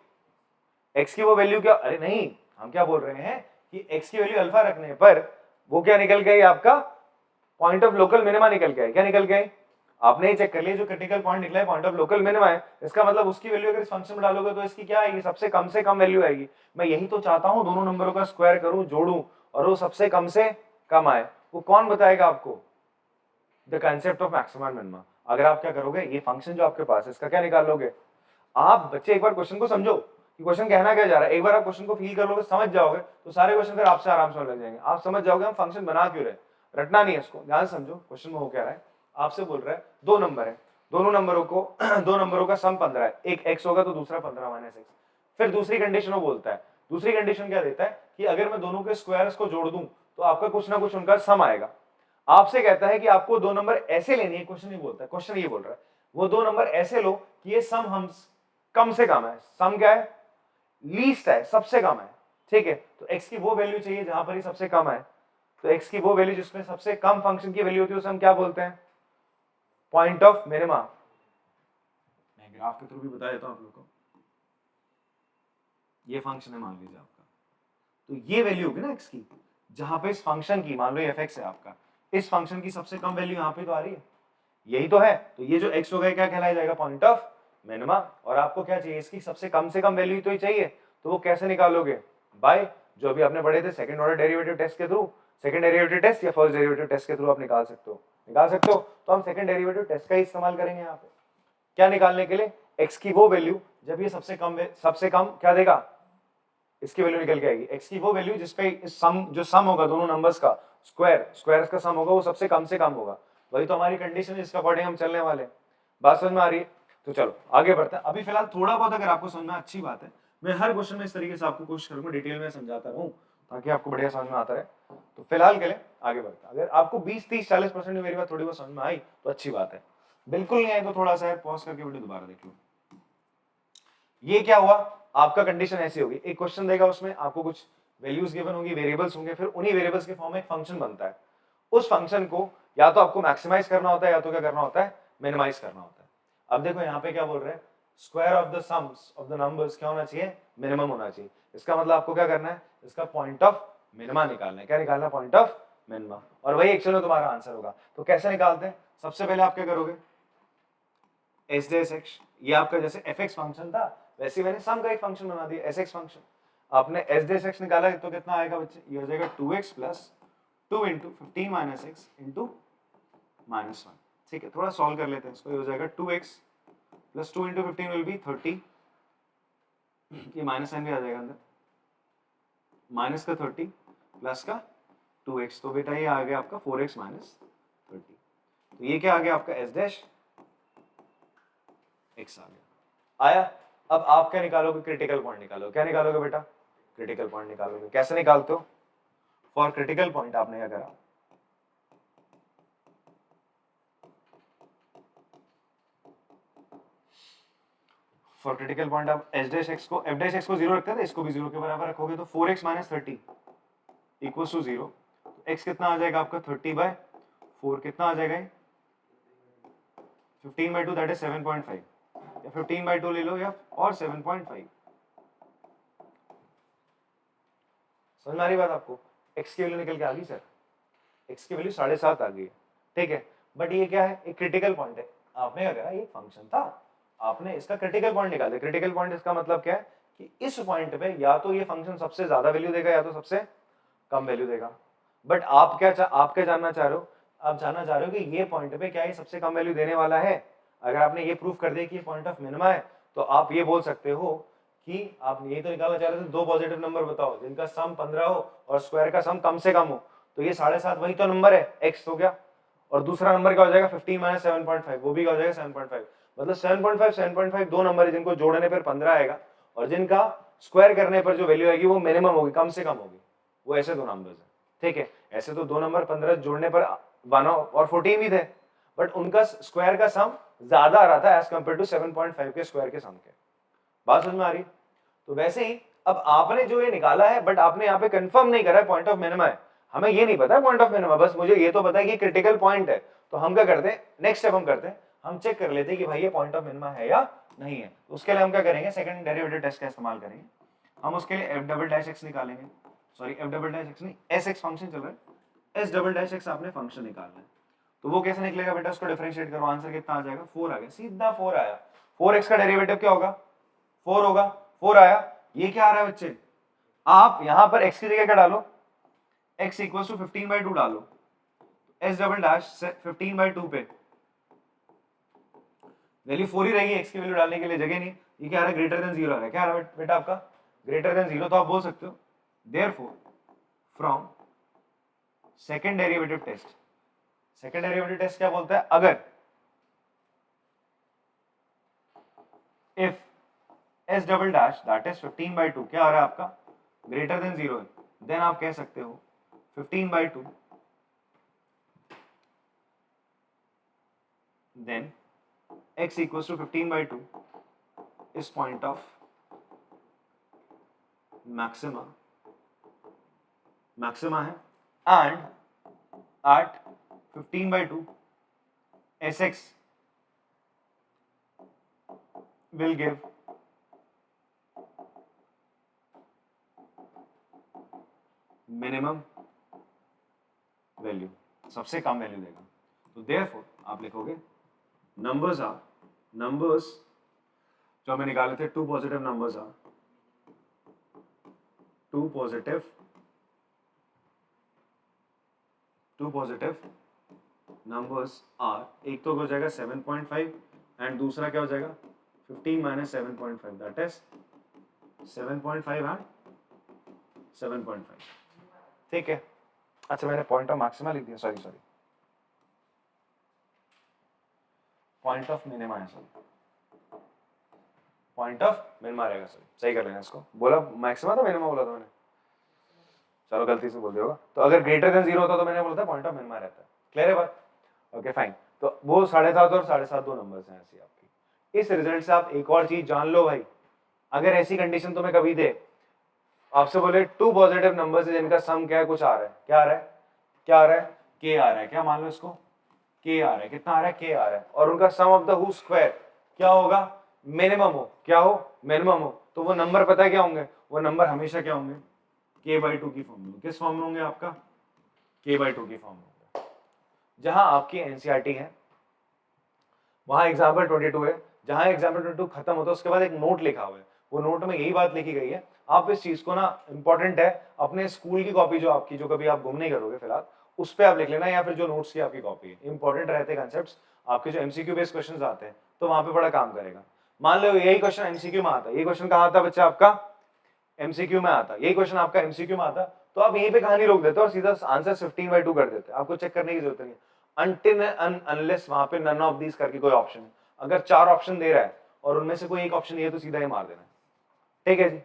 x की वो वैल्यू क्या, अरे नहीं, हम क्या बोल रहे हैं कि x की वैल्यू अल्फा रखने पर वो क्या निकल गई, आपका पॉइंट ऑफ लोकल मिनिमा निकल गया है, क्या निकल गए, आपने ही चेक कर लिया, जो क्रिटिकल पॉइंट निकला है पॉइंट ऑफ लोकल मिनिमा है, इसका मतलब उसकी वैल्यू अगर इस फंक्शन में डालोगे तो इसकी क्या आएगी, सबसे कम से कम वैल्यू आएगी। मैं यही तो चाहता हूं, दोनों नंबरों का स्क्वायर करूं, जोड़ूं, और वो सबसे कम से कम आए। वो कौन बताएगा आपको, the concept of maxima and minima. अगर आप क्या करोगे, ये फंक्शन जो आपके पास है, इसका क्या निकाल लोगे आप, बच्चे एक बार क्वेश्चन को समझो कि क्वेश्चन कहना क्या जा रहा है, एक बार आप क्वेश्चन को फील कर लोगे, समझ जाओगे, तो सारे क्वेश्चन फिर आपसे आराम से लग जाएंगे, आप समझ जाओगे हम फंक्शन बना क्यों रहे, रटना नहीं है इसको, ध्यान से समझो क्वेश्चन में हो क्या रहा है। आपसे बोल रहा है दो नंबर है, दोनों नंबरों को दो नंबरों का सम 15 है, एक x होगा तो दूसरा 15 माइनस एक्स। फिर दूसरी कंडीशन वो बोलता है, दूसरी कंडीशन क्या देता है कि अगर मैं दोनों के स्क्वायर्स को जोड़ दूं तो आपका कुछ ना कुछ उनका सम आएगा। आपसे कहता है कि आपको दो नंबर ऐसे लेनी है, क्वेश्चन नहीं बोलता है, क्वेश्चन ये बोल रहा है वो दो नंबर ऐसे लो कि ये सम हम कम से कम है, सम क्या है, लीस्ट है, सबसे कम है, ठीक है, तो x की वो वैल्यू चाहिए जहां पर ये सबसे कम है, तो x की वो वैल्यू जिसमें सबसे कम फंक्शन की वैल्यू होती है उसे हम क्या बोलते हैं, पॉइंट ऑफ मिनिमा। मैं ग्राफ के थ्रू भी बता देता हूं आप लोगों को, ये फंक्शन है मान लीजिए आपका, तो ये वैल्यू होगी ना x की, जहां पे इस फंक्शन की, मान लो ये fx है आपका, इस फंक्शन की सबसे कम वैल्यू यहां पे तो आ रही है, यही तो है, तो ये जो x हो गया क्या कहलाया जाएगा, पॉइंट ऑफ मिनिमा। और आपको क्या चाहिए, इसकी सबसे कम से कम वैल्यू तो ही चाहिए, तो वो कैसे निकालोगे, बाय जो अभी आपने पढ़े थे सेकंड ऑर्डर डेरिवेटिव टेस्ट के थ्रू, सेकंड डेरिवेटिव टेस्ट या फर्स्ट डेरिवेटिव टेस्ट के थ्रू आप निकाल सकते हो, तो हम सेकंड डेरिवेटिव टेस्ट का ही इस्तेमाल करेंगे यहाँ पे, क्या निकालने के लिए, x की वो वैल्यू जब ये सबसे कम क्या देगा, इसकी वैल्यू निकल के आएगी, x की वो वैल्यू जिसपे सम, जो सम होगा दोनों नंबर्स का, स्क्वायर्स का सम होगा, वो सबसे कम से कम होगा, वही तो हमारी कंडीशन है जिसके अकॉर्डिंग हम चलने वाले हैं। बात समझ में आ रही है, तो चलो आगे बढ़ते हैं। अभी फिलहाल थोड़ा बहुत अगर आपको समझ में, अच्छी बात है, मैं हर क्वेश्चन में इस तरीके से आपको कोशिश करूंगा डिटेल में समझाता रहूं ताकि आपको बढ़िया समझ में आता रहे। तो फिलहाल के लिए आगे बढ़ते हैं, अगर आपको 20-30-40% मेरी बात थोड़ी बहुत समझ में आई तो अच्छी बात है, बिल्कुल नहीं आई तो थोड़ा सा पॉज करके वीडियो दोबारा देख लो। ये क्या हुआ, आपका कंडीशन ऐसी होगी, एक क्वेश्चन देगा, उसमें आपको कुछ वैल्यूज गिवन होगी, वेरिएबल्स होंगे, फिर उन्हीं वेरिएबल्स के फॉर्म में एक फंक्शन बनता है, उस फंक्शन को या तो आपको मैक्सिमाइज करना होता है या तो क्या करना होता है, मिनिमाइज करना होता है। अब देखो यहाँ पे क्या बोल रहे हैं, square of the sums of the numbers क्या होना चाहिए, मिनिमम होना चाहिए, इसका मतलब आपको क्या करना है, इसका पॉइंट ऑफ मिनिमा निकालना है, क्या निकालना है, पॉइंट ऑफ मिनिमा, और वही एक्चुअल में तुम्हारा आंसर होगा। तो कैसे निकालते हैं, सबसे पहले आप क्या करोगे, एस डे एक्स, ये आपका जैसे एफ एक्स फंक्शन था वैसे मैंने सम का एक फंक्शन बना दिया एस एक्स फंक्शन, आपने एस डे एक्स निकाला तो कितना आएगा बच्चे, ये हो जाएगा 2x plus 2 into 15 minus x into minus 1, ठीक है, थोड़ा सॉल्व कर लेते हैं इसको, ये हो जाएगा 2x plus 2 into 15 will be 30, ये माइनस साइन भी आ जाएगा अंदर, माइनस का 30 प्लस का 2x, तो बेटा ये आ गया आपका 4x माइनस 30, तो ये क्या आ गया आपका एस डैश एक्स आ गया, आया। अब आप क्या निकालोगे, क्रिटिकल पॉइंट निकालोगे, क्या निकालोगे बेटा, क्रिटिकल पॉइंट निकालोगे, कैसे निकालते हो, फॉर क्रिटिकल पॉइंट आपने क्या करा, फॉर क्रिटिकल पॉइंट आप एस डैश एक्स को, एफ डैश एक्स को 0 रखते थे, इसको भी 0 के बराबर रखोगे, तो 4x माइनस 30 इक्वल टू 0, तो x कितना आ जाएगा आपका 30/4, कितना आ जाएगा, 15/2 दैट इज 7.5, या 15/2 ले लो या और 7.5। समझ में आ रही बात आपको? x की वैल्यू निकल के आ गई सर, x की वैल्यू 7.5 आ गई है, ठीक है। बट ये क्या है, एक क्रिटिकल पॉइंट है। आपने क्या करा, ये फंक्शन था, आपने इसका क्रिटिकल पॉइंट निकाल दिया। क्रिटिकल पॉइंट इसका मतलब क्या है कि इस पॉइंट पे या तो ये फंक्शन सबसे ज्यादा वैल्यू देगा या तो सबसे कम वैल्यू देगा। बट आप क्या जानना चाह रहे हो, आप जानना चाह रहे हो कि ये पॉइंट पे क्या ये सबसे कम वैल्यू देने वाला है। अगर आपने ये प्रूफ कर दिया कि ये पॉइंट ऑफ मिनिमा है, तो आप ये बोल सकते हो कि आप ये तो निकालना चाह रहे थे, दो पॉजिटिव नंबर बताओ जिनका सम 15 हो और स्क्वायर का सम कम से कम हो। तो ये 7.5 वही तो नंबर है, x हो गया। और दूसरा नंबर क्या हो जाएगा, 15 - 7.5, वो भी क्या हो जाएगा 7.5। मतलब 7.5 दो नंबर है जिनको जोड़ने पर 15 आएगा और जिनका स्क्वायर करने पर जो वैल्यू आएगी वो मिनिमम होगी, कम से कम होगी। वो ऐसे दो नंबर्स है, ठीक है। ऐसे तो दो नंबर 15 जोड़ने पर 1 और 14 भी थे, बट उनका स्क्वायर का सम ज्यादा आ रहा था एज कंपेयर टू 7.5 के स्क्वायर के सम के। बात समझ में आ रही? तो वैसे ही अब आपने जो ये निकाला है, बट आपने यहाँ पे कंफर्म नहीं करा है पॉइंट ऑफ मिनिमा है। हमें ये नहीं पता है पॉइंट ऑफ मिनिमा, बस मुझे ये तो पता है कि क्रिटिकल पॉइंट है। तो हम क्या करते हैं, नेक्स्ट स्टेप हम करते हैं, हम चेक कर लेते हैं कि भाई ये पॉइंट ऑफ मिनिमा है या नहीं है। उसके लिए हम क्या करेंगे, सेकंड डेरिवेटिव टेस्ट का इस्तेमाल करेंगे। हम उसके लिए f"(x) निकालेंगे, सॉरी f"(x) नहीं, sx फंक्शन चल रहा है, s"(x) आपने फंक्शन निकालना है। तो वो कैसे निकलेगा बेटा, उसको डिफरेंशिएट करो, आंसर कितना आ जाएगा, 4 आ गया, सीधा 4 आया। 4x का डेरिवेटिव क्या होगा, 4 होगा, 4 आया। ये क्या आ रहा है बच्चे, आप यहां पर x की जगह क्या डालो, x इक्वल टू 15/2 डालो, s" 15/2 पे वैल्यू 4 ही रहेगी, x की वैल्यू डालने के लिए जगह नहीं। ये क्या आ रहा है, ग्रेटर देन 0 आ रहा है, क्या आ रहा है बेटा आपका, ग्रेटर देन 0। तो आप बोल सकते हो therefore from second derivative test, second derivative test क्या बोलता है, अगर इफ s" दैट इज 15/2 क्या आ रहा है आपका, ग्रेटर देन 0 है, देन आप कह सकते हो 15/2 then x equals to 15/2 is point of maxima है, and at 15/2 sx will give minimum value, सबसे कम वैल्यू देगा। तो therefore आप लिखोगे numbers जो हमें निकाले थे, two positive numbers are, एक तो हो जाएगा 7.5 एंड दूसरा क्या हो जाएगा 15 - 7.5 दैट इज 7.5 एंड 7.5, ठीक है। अच्छा मैंने पॉइंट ऑफ मैक्सिमा लिख दिया, सॉरी पॉइंट ऑफ मिनिमा है सर, पॉइंट ऑफ मिनिमा रहेगा सर, सही कर लेना इसको। बोला मैक्सिमा था मिनिमा बोला था मैंने, चलो गलती से बोल दिया होगा। तो अगर ग्रेटर देन 0 होता तो मैंने बोला था पॉइंट ऑफ मिनिमा रहता है, क्लियर है बात, ओके फाइन। तो वो 7.5 और 7.5 दो नंबर्स हैं ऐसी आपकी। इस रिजल्ट से आप एक और चीज जान लो भाई, अगर ऐसी कंडीशन तुम्हें कभी दे, आपसे बोले टू पॉजिटिव नंबर्स है जिनका सम क्या है, कुछ आ रहा है, क्या आ रहा है, क्या आ रहा है, k आ रहा है, क्या मान लो इसको, k आ रहा है, कितना आ रहा है, k आ रहा है, और उनका सम ऑफ द होल स्क्वायर क्या होगा, मिनिमम हो, क्या हो, मिनिमम हो। तो वो नंबर पता है क्या होंगे, वो नंबर हमेशा क्या होंगे, k/2 की फॉर्म में। किस फॉर्म में होंगे आपका, k/2 की फॉर्म में होंगे। जहां आपकी एनसीईआरटी है वहां एग्जाम्पल 22 है, जहां एग्जाम्पल 22 खत्म होता है उसके बाद एक नोट लिखा हुआ है, वो नोट में यही बात लिखी गई है। आप इस चीज को ना, इंपॉर्टेंट है, अपने स्कूल की कॉपी जो आपकी, जो कभी आप गुम नहीं करोगे फिलहाल, उस पर आप लिख लेना, या फिर जो नोट्स की आपकी कॉपी है, इंपॉर्टेंट रहते कंसेप्ट आपके, जो एमसीक्यू बेस्ड क्वेश्चन आते हैं तो वहां पे बड़ा काम करेगा। मान लो यही क्वेश्चन एमसीक्यू में आता है, ये क्वेश्चन कहाँ आता है बच्चा आपका, एमसीक्यू में आता है, यही क्वेश्चन आपका एमसीक्यू में आता, तो आप यहीं पे कहानी रोक देते हो और सीधा आंसर 15/2 कर देते हैं, आपको चेक करने की जरूरत नहीं, अनटिल अनलेस वहां पे नन ऑफ दीज करके कोई ऑप्शन है। अगर 4 ऑप्शन दे रहा है और उनमें से कोई एक ऑप्शन ये है तो सीधा ही मार देना, ठीक है जी,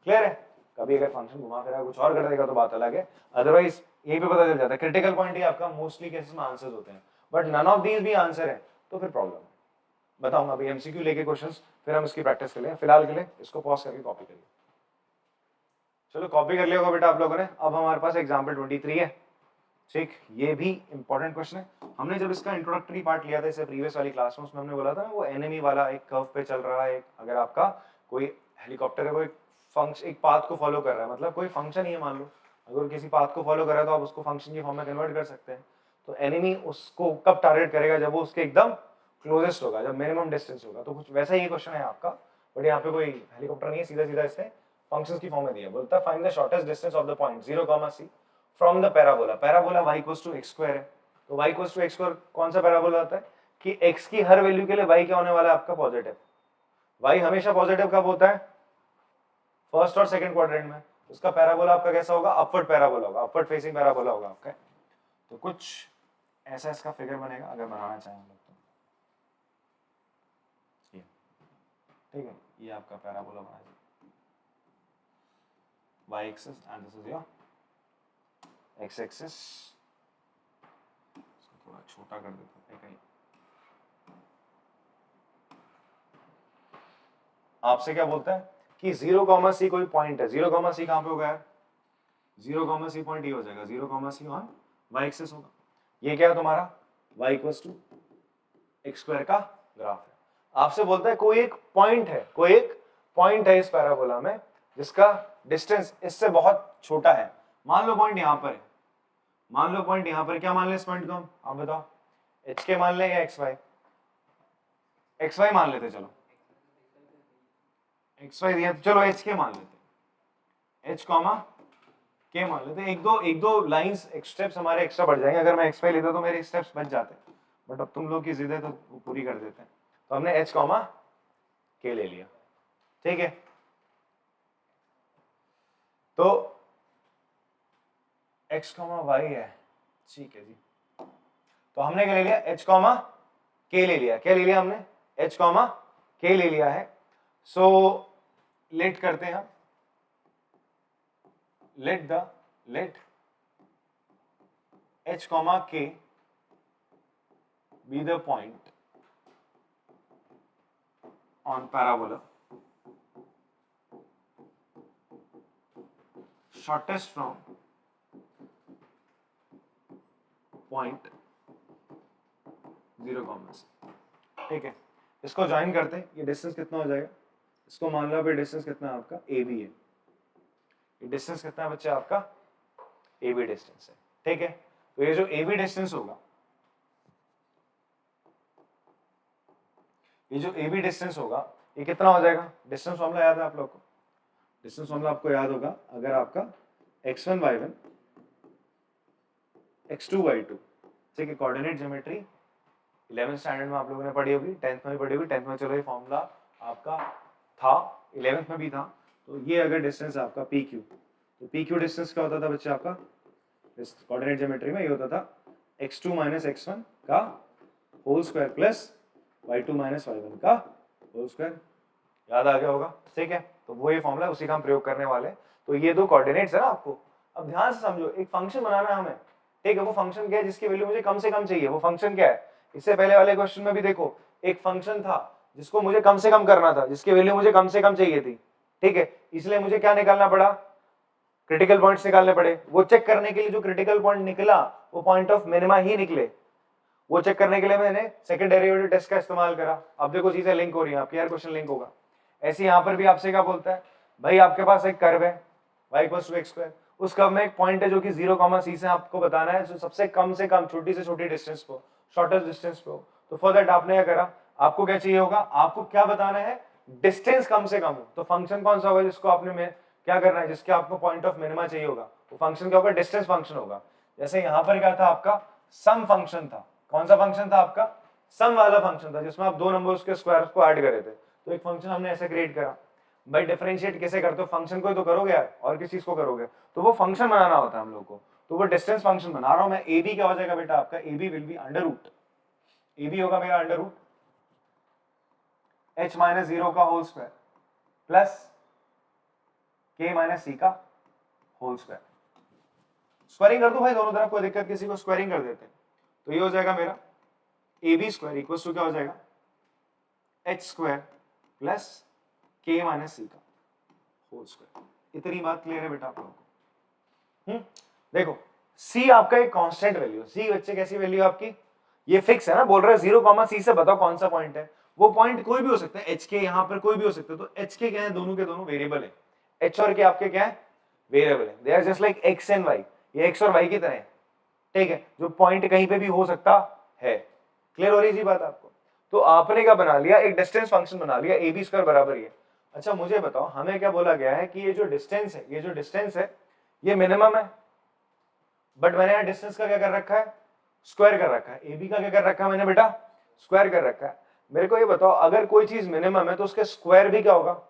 क्लियर है। कभी अगर फंक्शन घुमा फिरा कुछ और कर देगा तो बात अलग है, अदरवाइज यहीं पे पता चल जाता है। क्रिटिकल पॉइंट ही आपका मोस्टली केसेस में आंसर्स होते हैं, बट नन ऑफ दीज भी आंसर है तो फिर प्रॉब्लम है। बताऊंगा अभी एमसीक्यू लेके क्वेश्चंस, फिर हम इसकी प्रैक्टिस करेंगे। फिलहाल के लिए इसको पॉज करके कॉपी करिए। चलो कॉपी कर लिया होगा बेटा आप लोगों ने। अब हमारे पास एग्जाम्पल 23 है, ठीक, ये भी इंपॉर्टेंट क्वेश्चन है। हमने जब इसका इंट्रोडक्टरी पार्ट लिया था इसे प्रीवियस वाली क्लास में, उसमें हमने बोला था ना वो एनिमी वाला एक कर्व पे चल रहा है, अगर आपका कोई हेलीकॉप्टर है वो एक फंक्शन एक पाथ को फॉलो कर रहा है, मतलब कोई फंक्शन ही है मान लो, अगर किसी पाथ को फॉलो कर रहा है तो आप उसको फंक्शन की फॉर्म में कन्वर्ट कर सकते हैं। तो एनिमी उसको कब टारगेट करेगा, जब वो उसके एकदम क्लोजेस्ट होगा, जब मिनिमम डिस्टेंस होगा। तो कुछ वैसा ही क्वेश्चन है आपका, बट यहाँ पे कोई हेलीकॉप्टर नहीं है, सीधा सीधा इसने फंक्शंस की फॉर्म में दिया। बोलता है find the shortest distance of the point 0, c from the parabola. Parabola y equals to x square है, तो y equals to x square कौन सा पैराबोला होता है कि x की हर वैल्यू के लिए y क्या होने वाला है आपका पॉजिटिव। y हमेशा पॉजिटिव कब होता है, फर्स्ट और सेकंड क्वाड्रेंट में। उसका पैराबोला आपका कैसा होगा, अपवर्ड पैराबोला होगा, अपवर्ड फेसिंग पैराबोला होगा आपका। तो कुछ ऐसा इसका फिगर बनेगा अगर बनाना चाहें हम लोग तो। ठीक है, ये आपका पैराबोला बना है, y axis and this is your x axis. इसको थोड़ा छोटा कर देते हैं कहीं। आपसे क्या बोलता है कि 0, c कोई पॉइंट है, 0, c कहां पे होगा यार, 0, c पॉइंट ये हो जाएगा, 0, c ऑन y एक्सिस होगा। ये क्या है तुम्हारा y equals to x square का ग्राफ है। आपसे बोलता है कोई एक पॉइंट है, कोई एक पॉइंट है इस पैराबोला में जिसका डिस्टेंस इससे बहुत छोटा है। मान लो पॉइंट यहां पर है, मान लो पॉइंट यहां पर, क्या मान ले इस पॉइंट को हम, आप बताओ, एच के मान ले या एक्स वाई, एक्स वाई मान लेते, चलो एक्स वाई दिया तो चलो एच के मान लेते, एच कॉमा के मान लेते। एक दो लाइंस स्टेप्स हमारे एक्स्ट्रा बढ़ जाएंगे, अगर मैं एक्स वाई लेता तो मेरे स्टेप्स बच जाते, बट अब तुम लोग की जिद है तो वो पूरी कर देते हैं। तो हमने एच कॉमा के ले लिया, ठीक है। तो x y है, ठीक है जी। तो हमने क्या ले लिया, h k ले लिया, क्या ले लिया हमने, h k ले लिया है। सो लेट करते हैं हम, late h k be the point on parabola shortest from point 0, c। ठीक है, इसको ज्वाइन करते हैं, ये डिस्टेंस कितना हो जाएगा, इसको मान लो अभी डिस्टेंस कितना है आपका AB है, ये डिस्टेंस कितना है बच्चे आपका AB डिस्टेंस है, ठीक है। तो ये जो AB डिस्टेंस होगा, ये जो AB डिस्टेंस होगा ये कितना हो जाएगा, डिस्टेंस फॉर्मूला याद है आप लोग को, डिस्टेंस फॉर्मूला आपको याद होगा, अगर आपका x1 y1 x2 y2, ठीक है। कोऑर्डिनेट ज्योमेट्री 11th स्टैंडर्ड में आप लोगों ने पढ़ी होगी, 10th में भी पढ़ी होगी, 10th में चलो ये फॉर्मूला आपका था, 11th में भी था। तो ये अगर डिस्टेंस आपका PQ, तो PQ डिस्टेंस क्या होता था बच्चे आपका, कोऑर्डिनेट ज्योमेट्री में ये होता था x2 माइनस x1 का whole square plus y2 minus y1 का होल स्क्वायर, याद आ गया होगा, ठीक है। तो वो ये फॉर्मूला उसी का हम प्रयोग करने वाले हैं। तो ये दो कोऑर्डिनेट्स है ना आपको, अब ध्यान से समझो, एक फंक्शन बनाना है हमें, ठीक है। वो फंक्शन क्या है जिसकी वैल्यू मुझे कम से कम चाहिए, वो फंक्शन क्या है, इससे पहले वाले क्वेश्चन में भी देखो एक फंक्शन था जिसको मुझे कम से कम करना था, जिसकी वैल्यू मुझे कम से कम चाहिए थी, ठीक है। इसलिए मुझे क्या निकालना पड़ा, क्रिटिकल पॉइंट्स निकालने पड़े। वो चेक करने के लिए जो क्रिटिकल पॉइंट निकला वो पॉइंट ऑफ मिनिमा ही निकले, वो चेक करने के लिए मैंने सेकंड डेरिवेटिव टेस्ट का इस्तेमाल करा। अब देखो चीजें लिंक हो रही हैं आपकी, यार क्वेश्चन लिंक होगा। ऐसे यहाँ पर भी आपसे क्या बोलता है, भाई आपके पास एक कर्व है y equals to x square, उस कर्व में एक पॉइंट है जो कि 0, c से आपको बताना है, जो सबसे कम से कम छोटी से छोटी डिस्टेंस पे, शॉर्टेस्ट डिस्टेंस पे हो। तो फॉर दैट आपने क्या करा, आपको क्या चाहिए होगा, आपको क्या बताना है, डिस्टेंस कम से कम हो। तो फंक्शन कौन सा होगा जिसको आपने में क्या करना है, जिसके आपको पॉइंट ऑफ मिनिमा चाहिए होगा, वो फंक्शन क्या होगा, डिस्टेंस फंक्शन होगा। जैसे यहाँ पर क्या था आपका, सम फंक्शन था, कौन सा फंक्शन था आपका, सम वाला फंक्शन था, जिसमें आप दो नंबर्स के स्क्वायर्स को ऐड करे थे। तो एक फंक्शन हमने ऐसे क्रिएट करा। भाई डिफरेंशिएट कैसे करते हो, फंक्शन को ही तो करोगे यार, और किस चीज को करोगे, तो वो फंक्शन बनाना होता है हम लोग को। तो वो डिस्टेंस फंक्शन बना रहा हूं मैं। AB क्या हो जाएगा बेटा आपका, AB will be under root, AB होगा मेरा अंडर रूट h माइनस 0 का whole square plus k minus c का होल स्क्वायर। स्क्वायरिंग कर दो भाई दोनों तरफ, कोई दिक्कत किसी को, स्क्वायरिंग कर देते हैं। तो ये हो जाएगा मेरा AB स्क्वायर इक्वल्स टू क्या हो जाएगा, h square plus k minus c का होल स्क्वायर। इतनी बात क्लियर है बेटा आप लोगों को। देखो सी आपका एक कांस्टेंट वैल्यू, सी बच्चे कैसी वैल्यू आपकी, ये फिक्स है ना, बोल रहा है 0, सी से बताओ कौन सा पॉइंट है, वो पॉइंट कोई भी हो सकता है, एच के यहाँ पर कोई भी हो सकता है, तो एच के क्या है, दोनों के दोनों वेरिएबल है, एच और के आपके क्या है, वेरिएबल है, they are just like x and y, ये एक्स और वाई की तरह है, ठीक है, जो पॉइंट कहीं पे भी हो सकता है। क्लियर हो रही जी बात आपको? तो आपने क्या बना लिया, एक डिस्टेंस फंक्शन बना लिया, ए बी स्क्वायर बराबर ये। अच्छा मुझे बताओ, हमें क्या बोला गया है कि ये जो डिस्टेंस है, ये जो डिस्टेंस है ये मिनिमम है, बट मैंने यहाँ डिस्टेंस का क्या कर रखा है, स्क्वायर कर रखा है, ए बी का क्या कर रखा है मैंने बेटा, स्क्वायर कर रखा है। मेरे को ये बताओ, अगर कोई चीज मिनिमम है तो उसके स्क्वायर भी क्या होगा,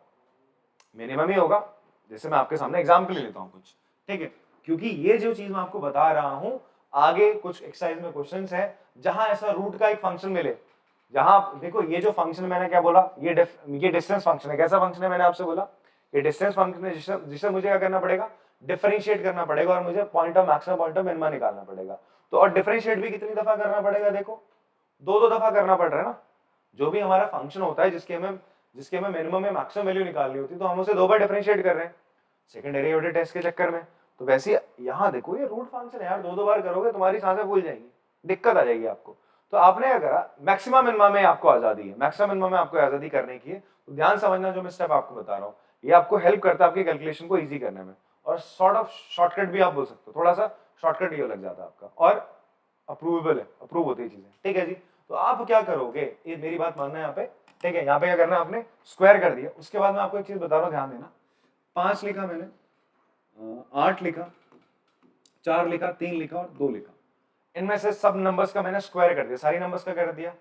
मिनिमम ही होगा। जैसे मैं आपके सामने एग्जाम्पल ले लेता हूँ कुछ, ठीक है, क्योंकि ये जो चीज मैं आपको बता रहा हूं, आगे कुछ एक्सरसाइज में क्वेश्चंस है जहां ऐसा रूट का एक फंक्शन मिले, जहां देखो ये जो फंक्शन मैंने क्या बोला, ये डिस्टेंस फंक्शन है, कैसा फंक्शन है मैंने आपसे बोला, ये डिस्टेंस फंक्शन है, जिसे मुझे क्या करना पड़ेगा, डिफरेंशिएट करना पड़ेगा और मुझे point of maximum point of minimum निकालना पड़ेगा। तो और डिफरेंशिएट भी कितनी दफा करना पड़ेगा, देखो दो दफा करना पड़ रहा है ना, जो भी हमारा फंक्शन होता है जिसके हमें मिनिमम में मैक्सिमम वैल्यू निकालनी होती है, तो हम उसे 2 बार डिफरेंशिएट कर रहे हैं सेकंड डेरिवेटिव टेस्ट के चक्कर में। तो वैसे यहाँ देखो ये रूट फंक्शन है यार, 2 बार करोगे तुम्हारी सांसें फूल जाएंगी, दिक्कत आ जाएगी आपको। तो आपने क्या करा, मैक्सिमम मिनिमम में आपको आजादी है, मैक्सिमम मिनिमम में आपको आजादी करने की है, तो ध्यान समझना जो मैं स्टेप आपको बता रहा हूँ, ये आपको हेल्प करता है आपकी कैलकुलेशन को ईजी करने में, और सॉर्ट ऑफ शॉर्टकट भी आप बोल सकते हो, थोड़ा सा शॉर्टकट ये लग जाता है आपका, और अप्रूवेबल है, अप्रूव होती है चीजें, ठीक है जी। तो आप क्या करोगे, ये मेरी बात मानना है यहाँ पे, ठीक है, यहाँ पे क्या करना है आपने, स्क्वायर कर दिया, उसके बाद मैं आपको एक चीज बता रहा हूँ, ध्यान देना, 5 लिखा मैंने, 8 लिखा, 4 लिखा, 3 लिखा और 2 लिखा, इनमें से सब नंबर्स का मैंने स्क्वायर कर दिया, सारी नंबर्स का कर दिया,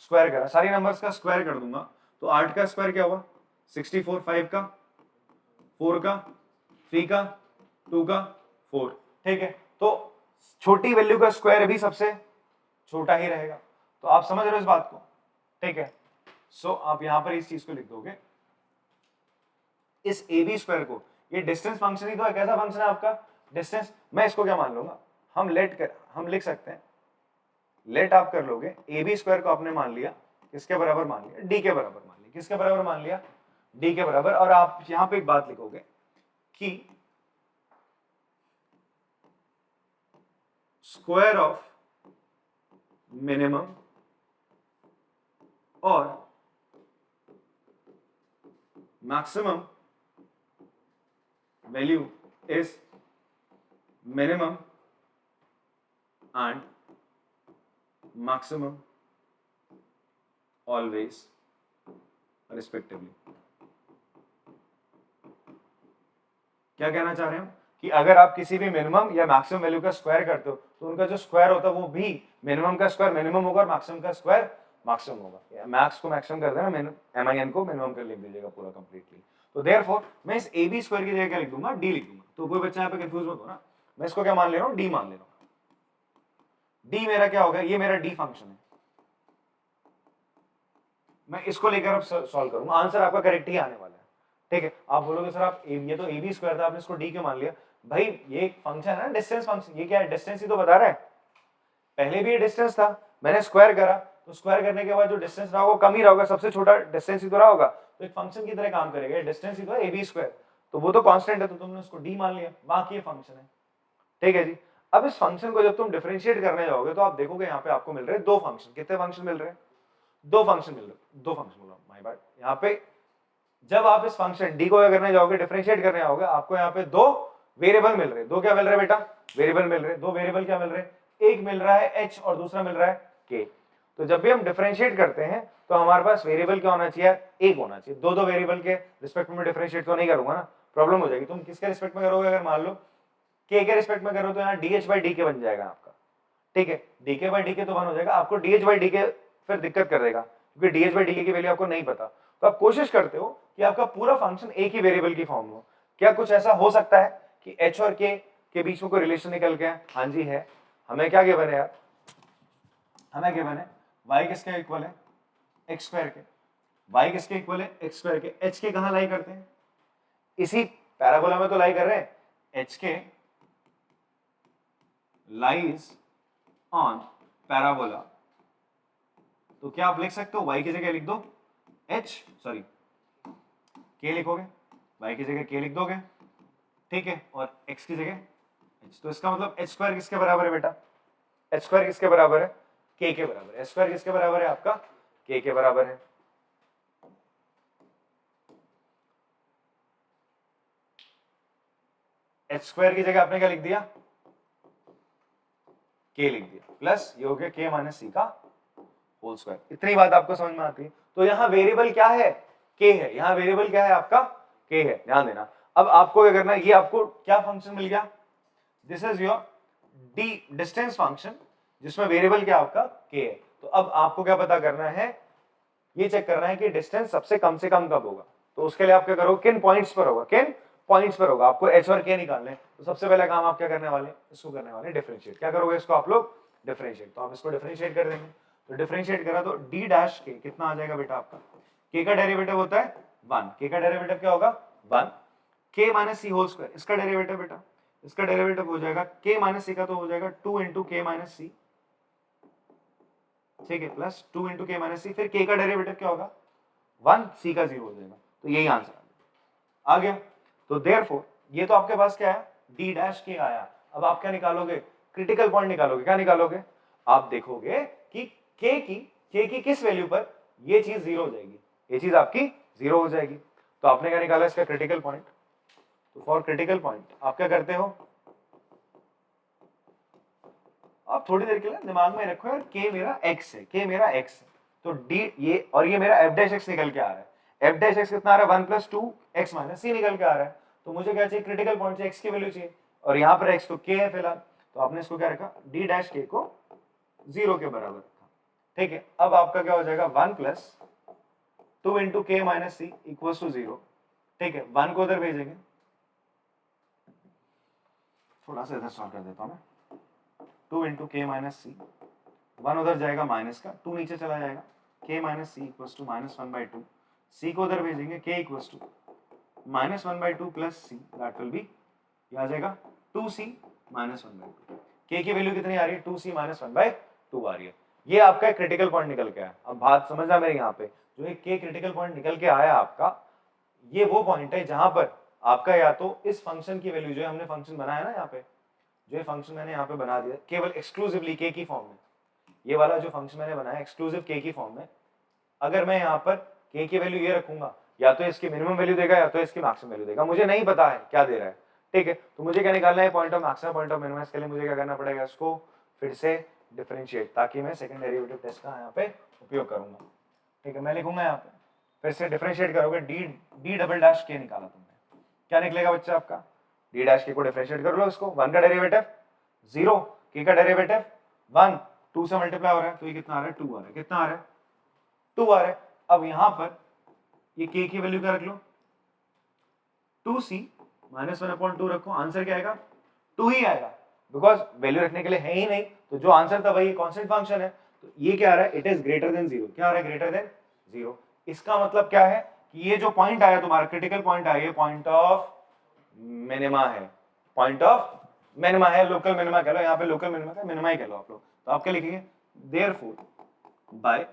स्क्वायर करा, सारी नंबर्स का स्क्वायर कर दूंगा, तो 8 का स्क्वायर क्या हुआ 64, 5 का, 4 का, 3 का, 2 का, 4, ठीक है। तो छोटी वैल्यू का स्क्वायर भी सबसे छोटा ही रहेगा, तो आप समझ रहे हो इस बात को, ठीक है। सो आप यहां पर इस चीज को लिख दोगे, इस ए बी स्क्वायर को, ये डिस्टेंस फंक्शन ही तो है, कैसा फंक्शन है आपका, डिस्टेंस। मैं इसको क्या मान लूंगा, हम लिख सकते हैं, लेट आप कर लोगे, ए बी स्क्वायर को आपने मान लिया किसके बराबर, मान लिया डी के बराबर, मान लिया किसके बराबर, मान लिया डी के बराबर, और आप यहां पे एक बात लिखोगे कि स्क्वायर ऑफ मिनिमम और maximum value is minimum and maximum always respectively. क्या कहना चाह रहे हो कि अगर आप किसी भी मिनिमम या मैक्सिमम वैल्यू का स्क्वायर करते हो तो उनका जो स्क्वायर होता है वो भी मिनिमम का स्क्वायर मिनिमम होगा और मैक्सिमम का स्क्वायर मैक्सिमम होगा। मैक्स को मैक्सिमम कर देना, एम को मिनिमम कर लिख दीजिएगा पूरा कंप्लीटली। तो देयरफॉर मैं इस ए बी स्क्वायर की जगह क्या लिख दूंगा, डी लिख दूंगा। तो कोई बच्चा यहाँ पे कंफ्यूज मत हो ना, मैं इसको क्या मान ले रहा हूँ, डी मान ले रहा हूँ। डी मेरा क्या होगा, ये मेरा डी फंक्शन है, मैं इसको लेकर अब सॉल्व करूंगा, आंसर आपका करेक्ट ही आने वाला है, ठीक है। आप बोलोगे सर आप ये तो ए बी स्क्वायर था, आपने इसको डी क्यों मान लिया, भाई ये एक फंक्शन है ना, डिस्टेंस फंक्शन, ये क्या है, डिस्टेंस ही तो बता रहा है। पहले भी ये डिस्टेंस था, मैंने स्क्वायर करा, तो स्क्वायर करने के बाद जो डिस्टेंस रहा होगा कम ही रहा होगा, सबसे छोटा डिस्टेंस ही तो रहा होगा, तो एक फंक्शन की तरह काम करेगा, डिस्टेंस ही तो है ए बी स्क्वायर, तो वो तो कांस्टेंट है, तो तुमने उसको डी मान लिया, बाकी ये फंक्शन है, ठीक है जी। अब इस फंक्शन को जब तुम डिफरेंशिएट करने जाओगे तो आप देखोगे यहाँ पे आपको मिल रहे हैं 2 फंक्शन। कितने फंक्शन मिल रहे हैं, 2 फंक्शन मिल रहे हैं, 2 फंक्शन बोला माय बैड। यहाँ पे जब आप इस फंक्शन डी को क्या करने जाओगे, डिफरेंशिएट करने जाओगे, आपको यहाँ पे 2 वेरिएबल मिल रहे हैं। 2 क्या मिल रहे हैं बेटा, वेरिएबल मिल रहे हैं। 2 वेरिएबल क्या मिल रहे हैं, एक मिल रहा है h और दूसरा मिल रहा है k। तो जब भी हम डिफरेंशिएट करते हैं तो हमारे पास वेरिएबल क्या होना चाहिए, एक होना चाहिए। 2 वेरिएबल के रिस्पेक्ट में डिफरेंशिएट तो नहीं करूंगा ना, प्रॉब्लम हो जाएगी। तुम किसके रिस्पेक्ट में करोगे, अगर मान लो k के रिस्पेक्ट में करो तो यहाँ dh/dk बन जाएगा आपका, ठीक है। dk/dk तो 1 हो जाएगा, आपको dh/dk फिर दिक्कत कर देगा क्योंकि dh/dk की वैल्यू आपको नहीं पता। तो आप कोशिश करते हो कि आपका पूरा फंक्शन एक ही वेरिएबल की फॉर्म हो। क्या कुछ ऐसा हो सकता है कि h और k के बीच में कोई रिलेशन निकल गया, हाँ जी है। हमें क्या गिवन है यार, हमें गिवन है y किसके इक्वल है, x स्क्वायर के। y किसके इक्वल है, x स्क्वायर के। h के कहां लाई करते हैं, इसी पैराबोला में तो लाई कर रहे हैं। h के लाइज ऑन पैराबोला, तो क्या आप लिख सकते हो, y की जगह लिख दो k लिखोगे, y की जगह k लिख दोगे, ठीक है, और x की जगह तो इसका मतलब h स्क्वायर किसके बराबर है बेटा, h स्क्वायर किसके बराबर है, k के बराबर है। h स्क्वायर किसके बराबर है आपका, k के बराबर है। h स्क्वायर की जगह आपने क्या लिख दिया, k लिख दिया, प्लस ये हो गया k माइनस सी का होल स्क्वायर। इतनी बात आपको समझ में आती है। तो यहाँ वेरिएबल क्या है, k है, यहाँ वेरिएबल क्या है आपका, k है, ध्यान देना। अब आपको क्या करना है, ये आपको क्या फंक्शन मिल गया, this is your D distance function, जिसमें वेरिएबल क्या आपका k है। तो अब आपको क्या पता करना है, ये चेक करना है कि डिस्टेंस सबसे कम से कम कब होगा। तो उसके लिए आप क्या करोगे, किन पॉइंट्स पर होगा, किन पॉइंट्स पर होगा, आपको h और k निकालने हैं। तो सबसे पहला काम आप क्या करने वाले, इसको करने वाले डिफरेंशिएट। क्या करोगे, इसको आप लोग डिफरेंशिएट। तो आप इसको डिफरेंशिएट कर देंगे, तो डिफरेंशिएट करा तो d डैश k कितना आ जाएगा बेटा आपका, k का डेरिवेटिव होता है 1, k का डेरिवेटिव क्या होगा 1, k माइनस सी होल स्क्वायर, इसका डेरिवेटिव बेटा, इसका डेरिवेटिव हो जाएगा k माइनस सी का, तो हो जाएगा 2 इंटू के माइनस सी, ठीक है, प्लस 2 इंटू के माइनस सी, फिर k का डेरिवेटिव क्या होगा 1, c का 0 हो जाएगा। तो यही आंसर आ गया। तो देयरफॉर ये तो आपके पास क्या है, d डैश k आया। अब आप क्या निकालोगे, क्रिटिकल पॉइंट निकालोगे। क्या निकालोगे, आप देखोगे कि k की किस वैल्यू पर ये चीज 0 हो जाएगी, ये चीज आपकी 0 हो जाएगी। तो आपने क्या निकाला, इसका क्रिटिकल पॉइंट। तो फॉर क्रिटिकल पॉइंट आप क्या करते हो, आप थोड़ी देर के लिए दिमाग में रखो यार, k मेरा x है, k मेरा x है, तो d ये और ये मेरा f डैश x निकल के आ रहा है। f डैश x कितना आ रहा है, 1 प्लस 2 x माइनस c निकल के आ रहा है। तो मुझे क्या चाहिए, क्रिटिकल पॉइंट से x की वैल्यू चाहिए, और यहाँ पर x तो k है फिलहाल, तो आपने इसको क्या रखा, d डैश k को 0 के बराबर रखा, ठीक है। अब आपका क्या हो जाएगा, 1 प्लस 2 इंटू के माइनस सी इक्वल टू 0, ठीक है। 1 को उधर भेजेंगे, थोड़ा सा इधर सॉल्व कर देता हूँ मैं, 2 इंटू के माइनस सी, 1 उधर जाएगा माइनस का, 2 नीचे चला जाएगा, k minus c equal to minus 1/2, c को उधर भेजेंगे, k equal to minus 1/2 plus c, that will be, ये आ जाएगा 2c माइनस 1/2। k की वैल्यू कितनी आ रही है, 2c माइनस 1/2 आ रही है। ये आपका क्रिटिकल पॉइंट निकल के आया। अब बात समझना मेरे, यहाँ पे जो एक k क्रिटिकल पॉइंट निकल के आया आपका, ये वो पॉइंट है जहां पर आपका या तो इस फंक्शन की वैल्यू, जो हमने फंक्शन बनाया ना यहाँ पे, जो ये फंक्शन मैंने यहाँ पे बना दिया केवल एक्सक्लूसिवली k की फॉर्म में, ये वाला जो फंक्शन मैंने बनाया एक्सक्लूसिव k की फॉर्म में, अगर मैं यहाँ पर k की वैल्यू ये रखूंगा, या तो इसकी मिनिमम वैल्यू देगा या तो इसकी मैक्सिमम वैल्यू देगा, मुझे नहीं पता है क्या दे रहा है, ठीक है। तो मुझे क्या निकालना है, point of maximum, point of minimum. इसके लिए मुझे क्या करना पड़ेगा, इसको फिर से डिफरेंशिएट, ताकि मैं सेकंड डेरिवेटिव टेस्ट का यहाँ पे उपयोग करूंगा, ठीक है। मैं लिखूंगा यहाँ पे, फिर से डिफरेंशिएट करोगे, डी डबल डैश के निकाला तुमने, क्या निकलेगा बच्चा आपका, डी डैश के को डिफरेंशिएट कर लो, इसको 1 का डेरिवेटिव 0, k का डेरिवेटिव 1, 2 से मल्टीप्लाई हो रहा है, तो ये कितना आ रहा है, 2 आ रहा है, कितना आ रहा है, 2 आ रहा है। अब यहां पर ये k की वैल्यू क्या रख लो, 2c माइनस 1/2 रखो, आंसर क्या आएगा, 2 ही आएगा, बिकॉज वैल्यू रखने के लिए है ही नहीं, तो जो आंसर था वही कांस्टेंट फंक्शन है। तो ये क्या आ रहा है, इट इज ग्रेटर देन 0, क्या आ रहा है, ग्रेटर देन 0। इसका मतलब क्या है कि ये जो पॉइंट आया तुम्हारा, क्रिटिकल पॉइंट आया, ये पॉइंट ऑफ मिनिमा है, पॉइंट ऑफ मिनिमा है, लोकल मिनिमा कह लो, यहाँ पे लोकल मिनिमा का मिनिमा ही कह लो आप लोग। तो आप क्या लिखेंगे, therefore by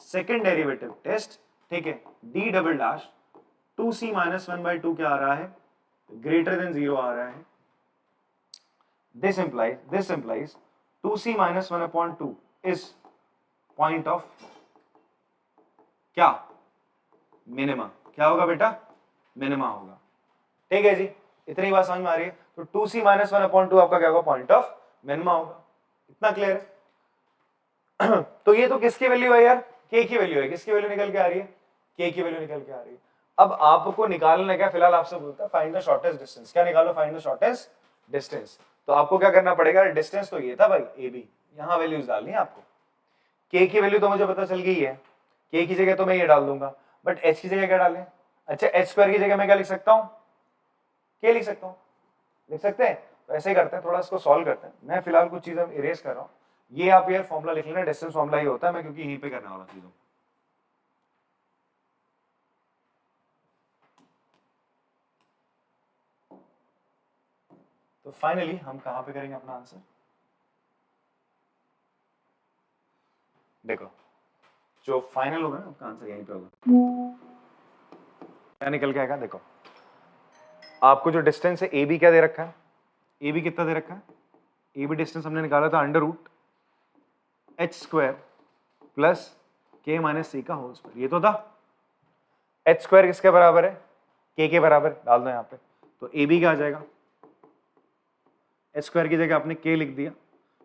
second derivative test, ठीक है, D double dash 2c minus 1/2 क्या आ रहा है, ग्रेटर देन 0 आ रहा है। this implies 2c minus 1/2 is point of क्या, मिनिमा। क्या होगा बेटा, मिनिमा होगा, ठीक है जी। इतनी बात समझ में आ रही है। तो 2c माइनस 1/2 आपका क्या होगा, पॉइंट ऑफ मिनिमा होगा। इतना क्लियर है। तो ये तो किसकी वैल्यू है यार, k की वैल्यू है, किसकी वैल्यू निकल के आ रही है, k की वैल्यू निकल के आ रही है। अब आपको निकालना क्या, फिलहाल आपसे बोलता है फाइंड द शॉर्टेस्ट डिस्टेंस। क्या निकालो, फाइंड द शॉर्टेस्ट डिस्टेंस। तो आपको क्या करना पड़ेगा, डिस्टेंस तो ये था भाई ab, यहां वैल्यूज डालनी है आपको। k की वैल्यू तो मुझे पता चल गई है, k की जगह तो मैं ये डाल दूंगा, बट h की जगह क्या डालें, अच्छा h स्क्वायर की जगह मैं क्या लिख सकता हूं, k लिख सकता हूं, लिख सकते हैं। तो ऐसे ही करते हैं, थोड़ा इसको सॉल्व करते हैं। मैं फिलहाल कुछ चीजें इरेज कर रहा हूं, ये आप यार फॉर्मूला लिख लेना, डिस्टेंस फॉर्मूला ही होता है, मैं क्योंकि यहीं पे करने वाला चीजों। तो फाइनली हम कहां पे करेंगे अपना आंसर, देखो जो फाइनल होगा ना आपका आंसर यहीं पे होगा। क्या निकल के आएगा, देखो आपको जो डिस्टेंस है ए बी क्या दे रखा है, ए बी कितना दे रखा है, ए बी डिस्टेंस हमने निकाला था under root h square plus k minus c का होल स्क्वायर, ये तो था। एच स्क्वायर किसके बराबर है, के बराबर, डाल दो यहाँ पे, तो ए बी क्या आ जाएगा, एच स्क्वायर की जगह आपने के लिख दिया,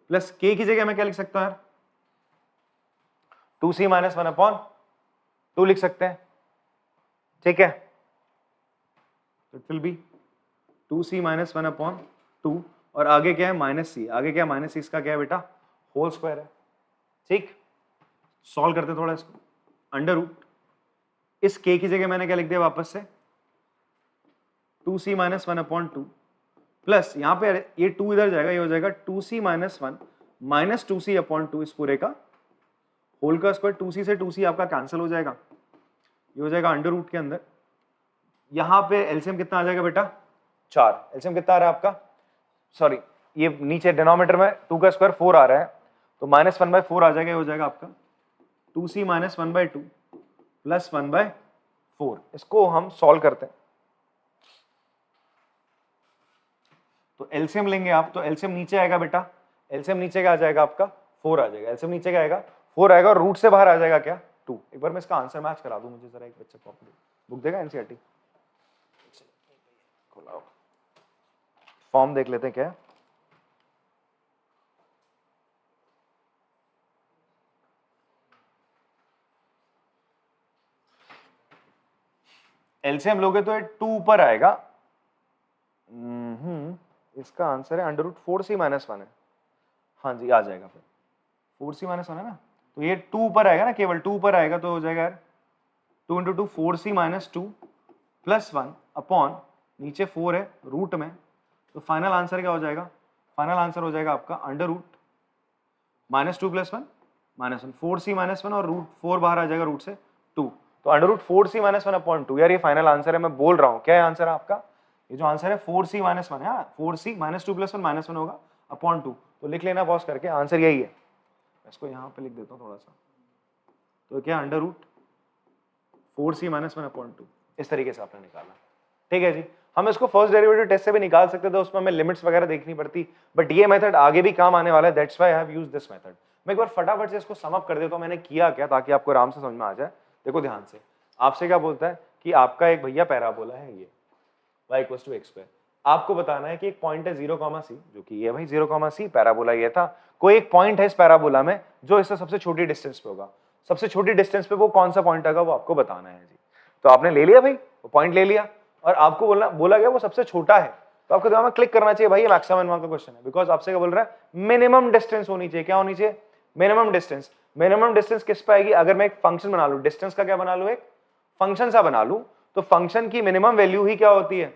प्लस के की जगह मैं क्या लिख सकता हूं यार, 2c माइनस 1/2 लिख सकते हैं, ठीक है। तो it will B 2c minus 1/2, और आगे क्या है माइनस सी, आगे क्या है माइनस सी, इसका क्या है बेटा होल स्क्वायर है, ठीक। सॉल्व करते थोड़ा इसको, अंडर रूट इस k की जगह मैंने क्या लिख दिया वापस से 2c माइनस 1/2 प्लस यहाँ पे ये 2 इधर जाएगा, ये हो जाएगा 2c माइनस 1 माइनस 2c/2, इस पूरे का होल का स्क्वायर, 2c से 2c आपका कैंसिल हो जाएगा, ये हो जाएगा अंडर रूट के अंदर। यहाँ पे एलसीएम कितना आ जाएगा बेटा 4, एलसीएम कितना आ रहा है आपका, सॉरी ये नीचे डिनोमिनेटर में 2 का स्क्वायर 4 आ रहा है, तो -1/4 आ जाएगा, ये हो जाएगा आपका 2c माइनस 1/2 प्लस 1/4। इसको हम सॉल्व करते हैं, तो एलसीएम लेंगे आप, तो एलसीएम नीचे आएगा बेटा, एलसीएम नीचे का आ जाएगा आपका 4 आ जाएगा, एलसीएम नीचे का आएगा 4 आएगा, और रूट से बाहर आ जाएगा क्या 2। एक बार मैं इसका आंसर मैच करा दूं, मुझे जरा एक बच्चा कॉपी बुक देगा एनसीईआरटी, फॉर्म देख लेते हैं क्या है। एलसीएम लोगे तो ये 2 ऊपर आएगा, इसका आंसर है अंडर रूट 4c माइनस 1 है, हाँ जी आ जाएगा फिर 4c माइनस 1 है ना, तो ये 2 ऊपर आएगा ना, केवल 2 ऊपर आएगा, तो हो जाएगा यार 2 × 2 4c माइनस 2 प्लस 1 अपॉन नीचे 4 है रूट में, तो फाइनल आंसर क्या हो जाएगा, फाइनल आंसर हो जाएगा आपका अंडर रूट -2 + 1 -1 4c माइनस 1, और रूट 4 बाहर आ जाएगा रूट से 2, तो अंडर रूट 4c माइनस 1/2। यार ये फाइनल आंसर है, मैं बोल रहा हूँ क्या है आंसर है आपका, ये जो आंसर है 4c माइनस 1 है, 4c -2 + 1 -1 होगा अपॉन 2, तो लिख लेना पॉज करके, आंसर यही है। इसको यहाँ पे लिख देता हूँ थोड़ा सा, तो क्या अंडर रूट 4c माइनस 1/2, इस तरीके से आपने निकाला, ठीक है जी। हम इसको फर्स्ट डेरिवेटिव टेस्ट से भी निकाल सकते थे, उसमें हमें लिमिट्स वगैरह देखनी पड़ती, बट ये मेथड आगे भी काम आने वाला है, that's why I have used this method. मैं एक बार फटाफट से इसको सम अप कर देता हूँ मैंने किया क्या, ताकि आपको आराम से समझ में आ जाए। देखो ध्यान से, आपसे क्या बोलता है कि आपका एक भैया पैराबोला है, ये y = x², आपको बताना है कि एक पॉइंट है 0, जो कि ये भाई 0, पैराबोला ये था, कोई एक पॉइंट है इस पैराबोला में जो इससे सबसे छोटी डिस्टेंस पे होगा, सबसे छोटी डिस्टेंस पे वो कौन सा पॉइंट आएगा वो आपको बताना है जी। तो आपने ले लिया भाई, वो पॉइंट ले लिया, और आपको बोला गया वो सबसे छोटा है, तो आपको दिमाग में क्लिक करना चाहिए भाई ये मैक्सिमम मिनिमम का क्वेश्चन है, बिकॉज आपसे क्या बोल रहा है मिनिमम डिस्टेंस होनी चाहिए, क्या होनी चाहिए मिनिमम डिस्टेंस। मिनिमम डिस्टेंस किस पे आएगी, अगर मैं एक फंक्शन बना लूं, डिस्टेंस का क्या बना लूं, एक फंक्शन सा बना लूं, तो फंक्शन की मिनिमम वैल्यू ही क्या होती है,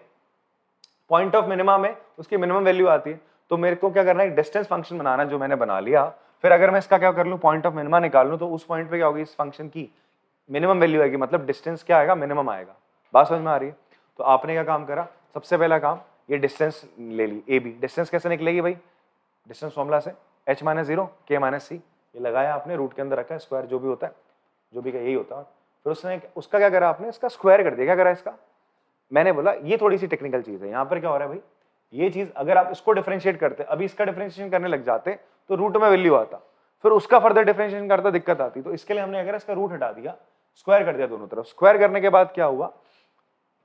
पॉइंट ऑफ मिनिमम में उसकी मिनिमम वैल्यू आती है। तो मेरे को क्या करना है, एक डिस्टेंस फंक्शन बनाना है, जो मैंने बना लिया, फिर अगर मैं इसका क्या कर लूं, पॉइंट ऑफ मिनिमम निकाल लूं, तो उस पॉइंट पे क्या होगी, इस फंक्शन की मिनिमम वैल्यू आएगी, मतलब डिस्टेंस क्या आएगा, मिनिमम आएगा। बात समझ में आ रही है। तो आपने क्या काम करा, सबसे पहला काम ये डिस्टेंस ले ली, ए बी। डिस्टेंस कैसे निकलेगी भाई, डिस्टेंस फॉर्मूला से h - 0 k - c, ये लगाया आपने, रूट के अंदर रखा है, स्क्वायर जो भी होता है, जो भी का यही होता है। फिर उसने उसका क्या करा आपने, इसका स्क्वायर कर दिया। क्या करा इसका, मैंने बोला ये थोड़ी सी टेक्निकल चीज है, यहाँ पर क्या हो रहा है भाई, ये चीज अगर आप इसको डिफरेंशिएट करते, अभी इसका डिफरेंशिएशन करने लग जाते तो रूट में वैल्यू आता, फिर उसका फर्दर डिफरेंशिएशन करता दिक्कत आती, तो इसके लिए हमने अगर इसका रूट हटा दिया, स्क्वायर कर दिया दोनों तरफ। स्क्वायर करने के बाद क्या हुआ,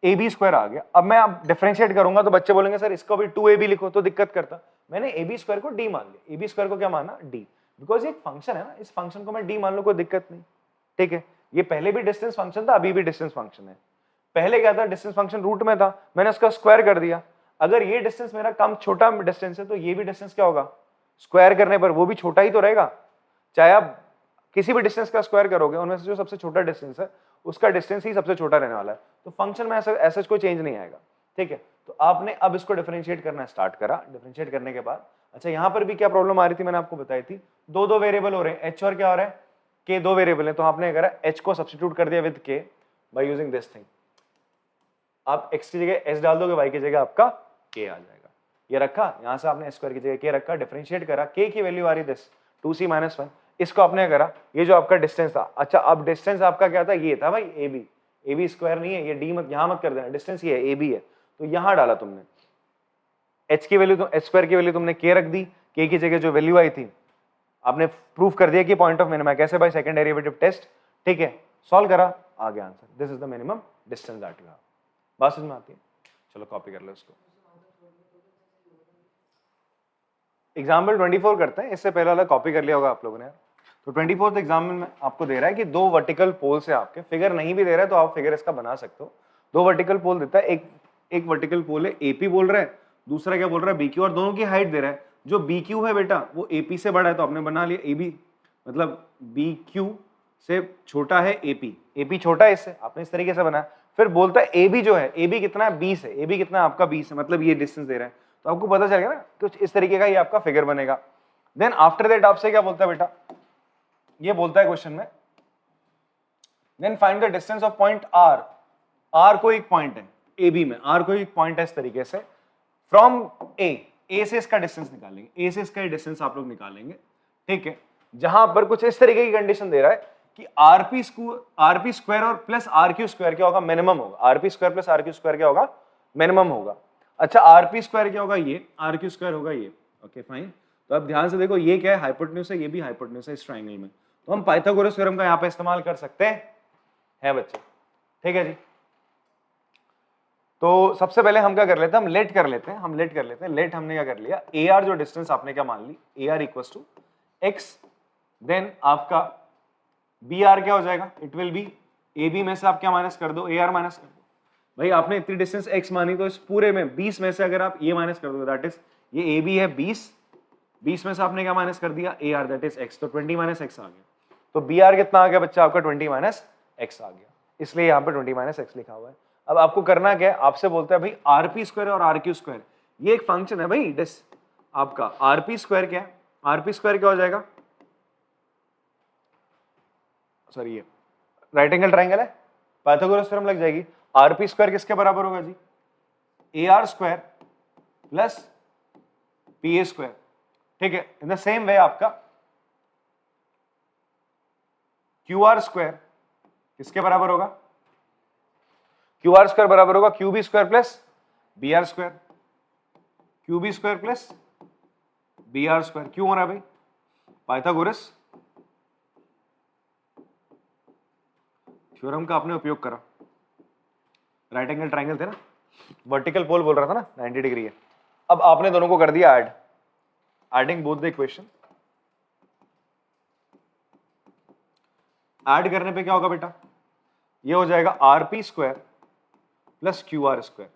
ए बी स्क्वायर आ गया। अब मैं अब डिफरेंशिएट करूंगा तो बच्चे बोलेंगे सर इसको भी 2ab लिखो, तो दिक्कत करता। मैंने ए बी स्क्वायर को डी मान लिया, ए बी स्क्वायर को क्या माना, डी, बिकॉज ये एक फंक्शन है ना, इस फंक्शन को मैं डी मान लूं कोई दिक्कत नहीं, ठीक है। ये पहले भी डिस्टेंस फंक्शन था, अभी भी डिस्टेंस फंक्शन है। पहले क्या था, डिस्टेंस फंक्शन रूट में था, मैंने उसका स्क्वायर कर दिया। अगर ये डिस्टेंस मेरा कम छोटा डिस्टेंस है, तो ये भी डिस्टेंस क्या होगा, स्क्वायर करने पर वो भी छोटा ही तो रहेगा। चाहे आप किसी भी डिस्टेंस का स्क्वायर करोगे, उनमें से जो सबसे छोटा डिस्टेंस है उसका डिस्टेंस ही सबसे छोटा रहने वाला है, तो फंक्शन में ऐसा कोई चेंज नहीं आएगा, ठीक है। तो आपने अब इसको डिफरेंशिएट करना स्टार्ट करा। डिफरेंशिएट करने के बाद, अच्छा यहाँ पर भी क्या प्रॉब्लम आ रही थी, मैंने आपको बताई थी, दो वेरिएबल हो रहे हैं, एच और क्या हो रहा है, के, दो वेरिएबल है। तो आपने करा एच को सब्स्टिट्यूट कर दिया विद के बाय यूजिंग दिस थिंग। आप एक्स की जगह एस डाल दोगे, वाई की जगह आपका के आ जाएगा। ये रखा, यहाँ से आपने स्क्वायर की जगह के रखा, डिफरेंशिएट करा, के की वैल्यू आ रही दिस 2c - 1। इसको आपने करा, ये जो आपका डिस्टेंस था, अच्छा अब डिस्टेंस आपका क्या था, ये था भाई A B. A B square नहीं है, ये डी मत यहाँ मत कर देना, डिस्टेंस ये है, ए बी है, तो यहाँ डाला तुमने h की वैल्यू, तो h स्क्वायर की वैल्यू तुमने k रख दी, k की जगह जो वैल्यू आई थी आपने प्रूफ कर दिया कि पॉइंट ऑफ मिनिमा कैसे, बाय सेकंड डेरिवेटिव टेस्ट, ठीक है, सॉल्व करा, आ गया answer, this is the minimum distance that you have. बात समझ में आती है? चलो कॉपी कर लो इसको। एग्जाम्पल 24 करते हैं, इससे पहले वाला कॉपी कर लिया होगा आप लोगों ने। तो 24th एग्जाम्पल में आपको दे रहा है कि दो वर्टिकल पोल से आपके, फिगर नहीं भी दे रहा है तो आप फिगर इसका बना सकते हो। दो वर्टिकल पोल देता है, एक वर्टिकल पोल है एपी बोल रहा है, दूसरा क्या बोल रहा है बीक्यू, और दोनों की हाइट दे रहा है। जो बीक्यू है बेटा वो एपी से बड़ा है, तो आपने बना लिया एबी, मतलब बीक्यू से छोटा है एपी, एपी छोटा है इससे, आपने इस तरीके से बनाया। फिर बोलता है एबी जो है, एबी कितना है 20 है, एबी कितना है आपका 20 है, मतलब ये डिस्टेंस दे रहा है, तो आपको पता चलेगा ना, तो इस तरीके का ये आपका फिगर बनेगा। देन आफ्टर दैट आपसे क्या बोलता है बेटा, ये बोलता है क्वेश्चन में, then find the distance of point R, R को एक पॉइंट है एबी में, आर को एक पॉइंट है इस तरीके से, फ्रॉम ए से इसका डिस्टेंस निकालेंगे, ए से इसका डिस्टेंस आप लोग निकालेंगे, ठीक है। जहां पर कुछ इस तरीके की कंडीशन दे रहा है कि आरपी स्क्वायर और प्लस आरक्यू स्क्वायर क्या होगा, मिनिमम होगा, RP square plus RQ square क्या होगा, मिनिमम होगा। अच्छा आरपी स्क्वायर क्या होगा, ये आरक्यू स्क्वायर होगा ये, ओके फाइन। तो अब ध्यान से देखो, ये क्या है, हाइपोटेन्यूज है, ये भी हाइपोटेन्यूज है इस ट्राइंगल में, तो हम पाइथागोरस थ्योरम का यहाँ पे इस्तेमाल कर सकते हैं बच्चे, ठीक है जी। तो सबसे पहले हम क्या कर लेते हैं, हम लेट कर लेते हैं, लेट हमने क्या कर लिया, ए आर जो डिस्टेंस आपने क्या मान ली, A R equals to X, then आपका बी आर क्या हो जाएगा, it will be A B में से आप क्या माइनस कर दो, ए आर माइनस कर दो। भाई आपने इतनी डिस्टेंस x मानी, तो इस पूरे में 20 में से अगर आप ये माइनस कर दो, दैट इज ये ए बी है 20 में से आपने क्या माइनस कर दिया, A R that is x, तो 20 माइनस एक्स आ गया। तो बी आर कितना आ गया बच्चा आपका, 20 माइनस एक्स आ गया, इसलिए यहाँ पे 20 माइनस एक्स लिखा हुआ है। अब आपको करना क्या है, आपसे बोलता है भाई आरपी स्क्वायर और आरक्यू स्क्वायर, ये एक फंक्शन है भाई, आपका आरपी स्क्वायर क्या है, आरपी स्क्वायर क्या हो जाएगा, सॉरी ये राइट एंगल ट्राइंगल है, पाइथागोरस थ्योरम लग जाएगी। आरपी स्क्वायर किसके बराबर होगा जी, A R square plus P A square, ठीक है। इन द सेम वे आपका क्यू आर स्क्वायर किसके बराबर होगा, क्यू आर स्क्वायर बराबर होगा Q B square plus B R square, Q B square plus B R square, क्यों हो रहा है भाई, पाइथागोरस थ्योरम का आपने उपयोग करा, राइट एंगल ट्राइंगल थे ना, वर्टिकल पोल बोल रहा था ना 90 डिग्री है। अब आपने दोनों को कर दिया add, adding both the equation, add करने पे क्या होगा बेटा, ये हो जाएगा RP square plus Q R square,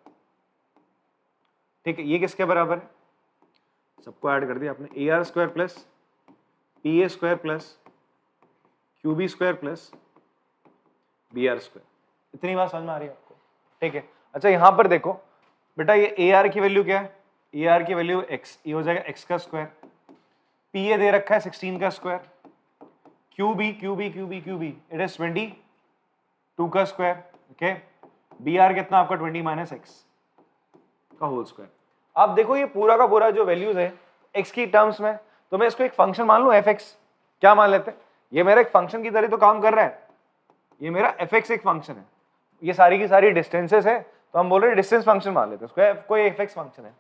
ठीक है। ये किसके बराबर है, सबको ऐड कर दिया आपने, A R square plus P A square plus Q B square plus B R square. इतनी बात समझ में आ रही है आपको, ठीक है। अच्छा यहां पर देखो बेटा, ये ए आर की वैल्यू क्या है, ए आर की वैल्यू एक्स, ये हो जाएगा एक्स का स्क्वायर, पी ए दे रखा है 16 का square, Q B it is 22 का स्क्वायर, ओके। बी आर कितना आपका 20 माइनस एक्स का होल स्क्वायर। आप देखो ये पूरा का पूरा जो वैल्यूज है एक्स की टर्म्स में, तो मैं इसको एक फंक्शन मान लूं एफ एक्स, क्या मान लेते हैं, ये मेरा एक फंक्शन की तरह तो काम कर रहा है, ये मेरा एफ एक्स एक फंक्शन है, ये सारी की सारी डिस्टेंसेस है, तो हम बोल रहे हैं डिस्टेंस फंक्शन मान लेते हैं उसको, कोई एफ एक्स फंक्शन है,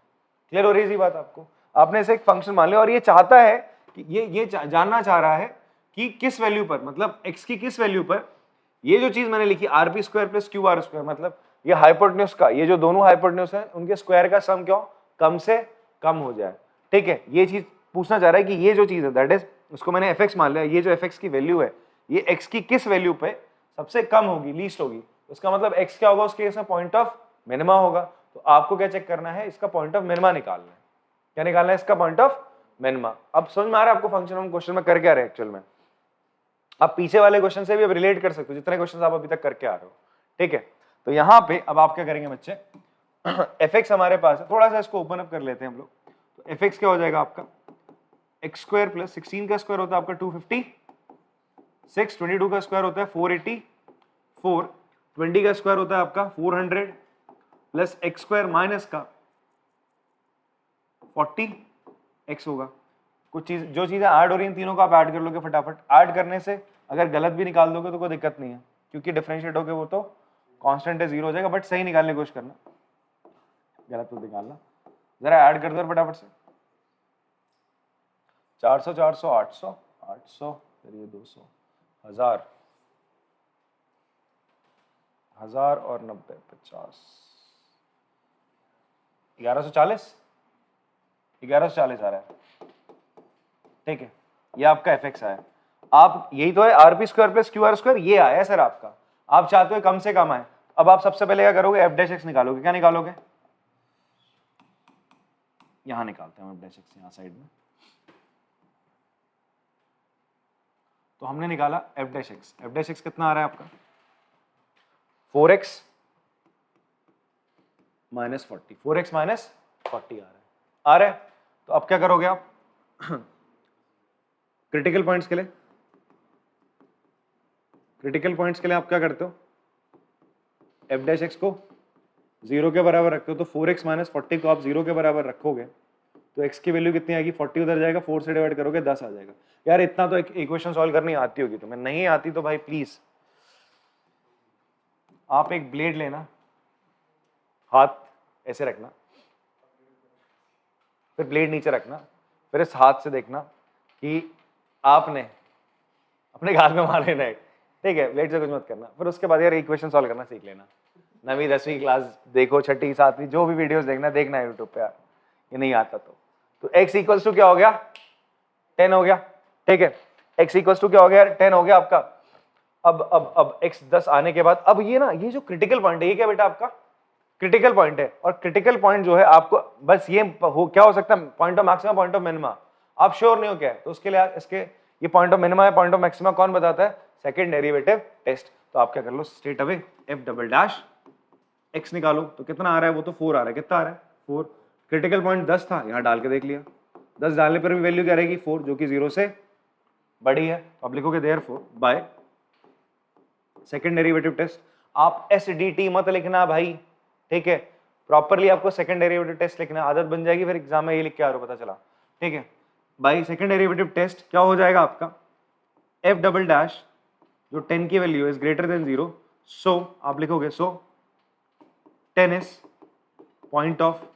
क्लियर हो रही है बात आपको। आपने इसे एक फंक्शन मान लिया और ये चाहता है कि ये जानना चाह रहा है कि किस वैल्यू पर, मतलब एक्स की किस वैल्यू पर ये जो चीज मैंने लिखी RP square plus Q R square, मतलब ये हाइपोटेन्यूज का, ये जो दोनों हाइपोटेन्यूज है उनके स्क्वायर का सम क्यों कम से कम हो जाए, ठीक है। ये चीज पूछना चाह रहा है कि ये जो चीज है दैट इज, उसको मैंने एफ एक्स मान लिया, ये जो एफ एक्स की वैल्यू है ये एक्स की किस वैल्यू पे सबसे कम होगी, लीस्ट होगी, उसका मतलब एक्स क्या होगा, उसके इसमें पॉइंट ऑफ मिनिमा होगा। तो आपको क्या चेक करना है, इसका पॉइंट ऑफ मिनिमा निकालना है, क्या निकालना है, इसका पॉइंट ऑफ मिनिमा। अब समझ में आ रहा है आपको फंक्शन हम क्वेश्चन में कर क्या रहे हैं एक्चुअल में, आप पीछे वाले क्वेश्चन से भी अब रिलेट कर सकते हो जितने क्वेश्चन आप अभी तक करके आ रहे हो, ठीक है। तो यहाँ पे अब आप क्या करेंगे बच्चे, एफ एक्स हमारे पास है, थोड़ा सा इसको ओपन अप कर लेते हैं हम लोग। तो एफ एक्स क्या हो जाएगा आपका, एक्स स्क्वायर प्लस 16 का स्क्वायर होता है आपका 256, 22 का स्क्वायर होता है 484, 20 का स्क्वायर होता है आपका 400 प्लस एक्स स्क्वायर माइनस का 40 एक्स होगा। कुछ चीज जो चीजें ऐड हो रही हैं तीनों को आप ऐड कर लोगे फटाफट, ऐड करने से अगर गलत भी निकाल दोगे तो कोई दिक्कत नहीं है, क्योंकि डिफरेंशिएट होगे वो तो कांस्टेंट है, जीरो हो जाएगा, बट सही निकालने की कोशिश करना, गलत तो निकालना। जरा ऐड कर दो फटाफट से। 400 400 800 800 फिर ये 200 1000 1000 और 90 50 1140 1140 आ रहा है। ठीक है, ये आपका एफएक्स आया। आप यही तो है RP square plus Q R square, ये आया सर आपका। आप चाहते हो कम से कम आए। अब आप सबसे पहले क्या करोगे, एफ डैश एक्स निकालोगे। क्या निकालोगे, यहां निकालते हैं एफ डैश एक्स, यहां साइड में। तो हमने निकाला F dash x. F dash x कितना आ रहा है आपका, 4x माइनस 40, 4x माइनस 40 आ रहा है। तो अब क्या करोगे आप क्रिटिकल पॉइंट्स के लिए, क्रिटिकल पॉइंट्स के लिए आप क्या करते हो, एफ डैश एक्स को 0 के बराबर रखते हो। तो 4x माइनस 40 को आप 0 के बराबर रखोगे तो x की वैल्यू कितनी आएगी, 40 उधर जाएगा, 4 से डिवाइड करोगे 10 आ जाएगा। यार इतना तो इक्वेशन सॉल्व करनी आती होगी तुम्हें, नहीं आती तो भाई प्लीज आप एक ब्लेड लेना, हाथ ऐसे रखना, फिर ब्लेड नीचे रखना, फिर इस हाथ से देखना कि आपने अपने गाल में मार लेना है, ठीक है, ब्लेड से कुछ मत करना। फिर उसके बाद यार इक्वेशन सॉल्व करना सीख लेना। 9वीं 10वीं क्लास देखो, 6ठी 7वीं जो भी वीडियोस देखना है यूट्यूब पे यार, ये नहीं आता तो x इक्वल्स टू क्या हो गया, 10 हो गया। ठीक है, x इक्वल्स टू क्या हो गया, 10 हो गया आपका। अब x 10 आने के बाद अब ये ना, ये जो क्रिटिकल पॉइंट है ये क्या बेटा आपका क्रिटिकल पॉइंट है। और क्रिटिकल पॉइंट जो है आपको बस ये क्या हो सकता है, point of maxima, point of minima. आप श्योर नहीं हो क्या है, तो उसके लिए इसके ये पॉइंट ऑफ मिनिमा है, पॉइंट ऑफ मैक्सिमा कौन बताता है, सेकंड डेरिवेटिव टेस्ट। तो आप क्या कर लो straight away F double dash X निकालो। तो कितना आ रहा है, वो तो 4 आ रहा है। कितना आ रहा है, 4। क्रिटिकल पॉइंट 10 था, यहां डाल के देख लिया, 10 डालने पर भी वैल्यू क्या रहेगी, 4, जो कि 0 से बड़ी है। तो आप लिखोगे therefore by second derivative test. आप एसडीटी मत लिखना भाई, ठीक है, प्रॉपरली आपको सेकंड डेरिवेटिव टेस्ट लिखना, आदत बन जाएगी, फिर एग्जाम में ये लिख के आ रहा हो पता चला। ठीक है, बाई सेकंड डेरिवेटिव टेस्ट क्या हो जाएगा आपका, एफ डबल डैश जो 10 की वैल्यू इज ग्रेटर देन 0, सो आप लिखोगे सो 10 is point of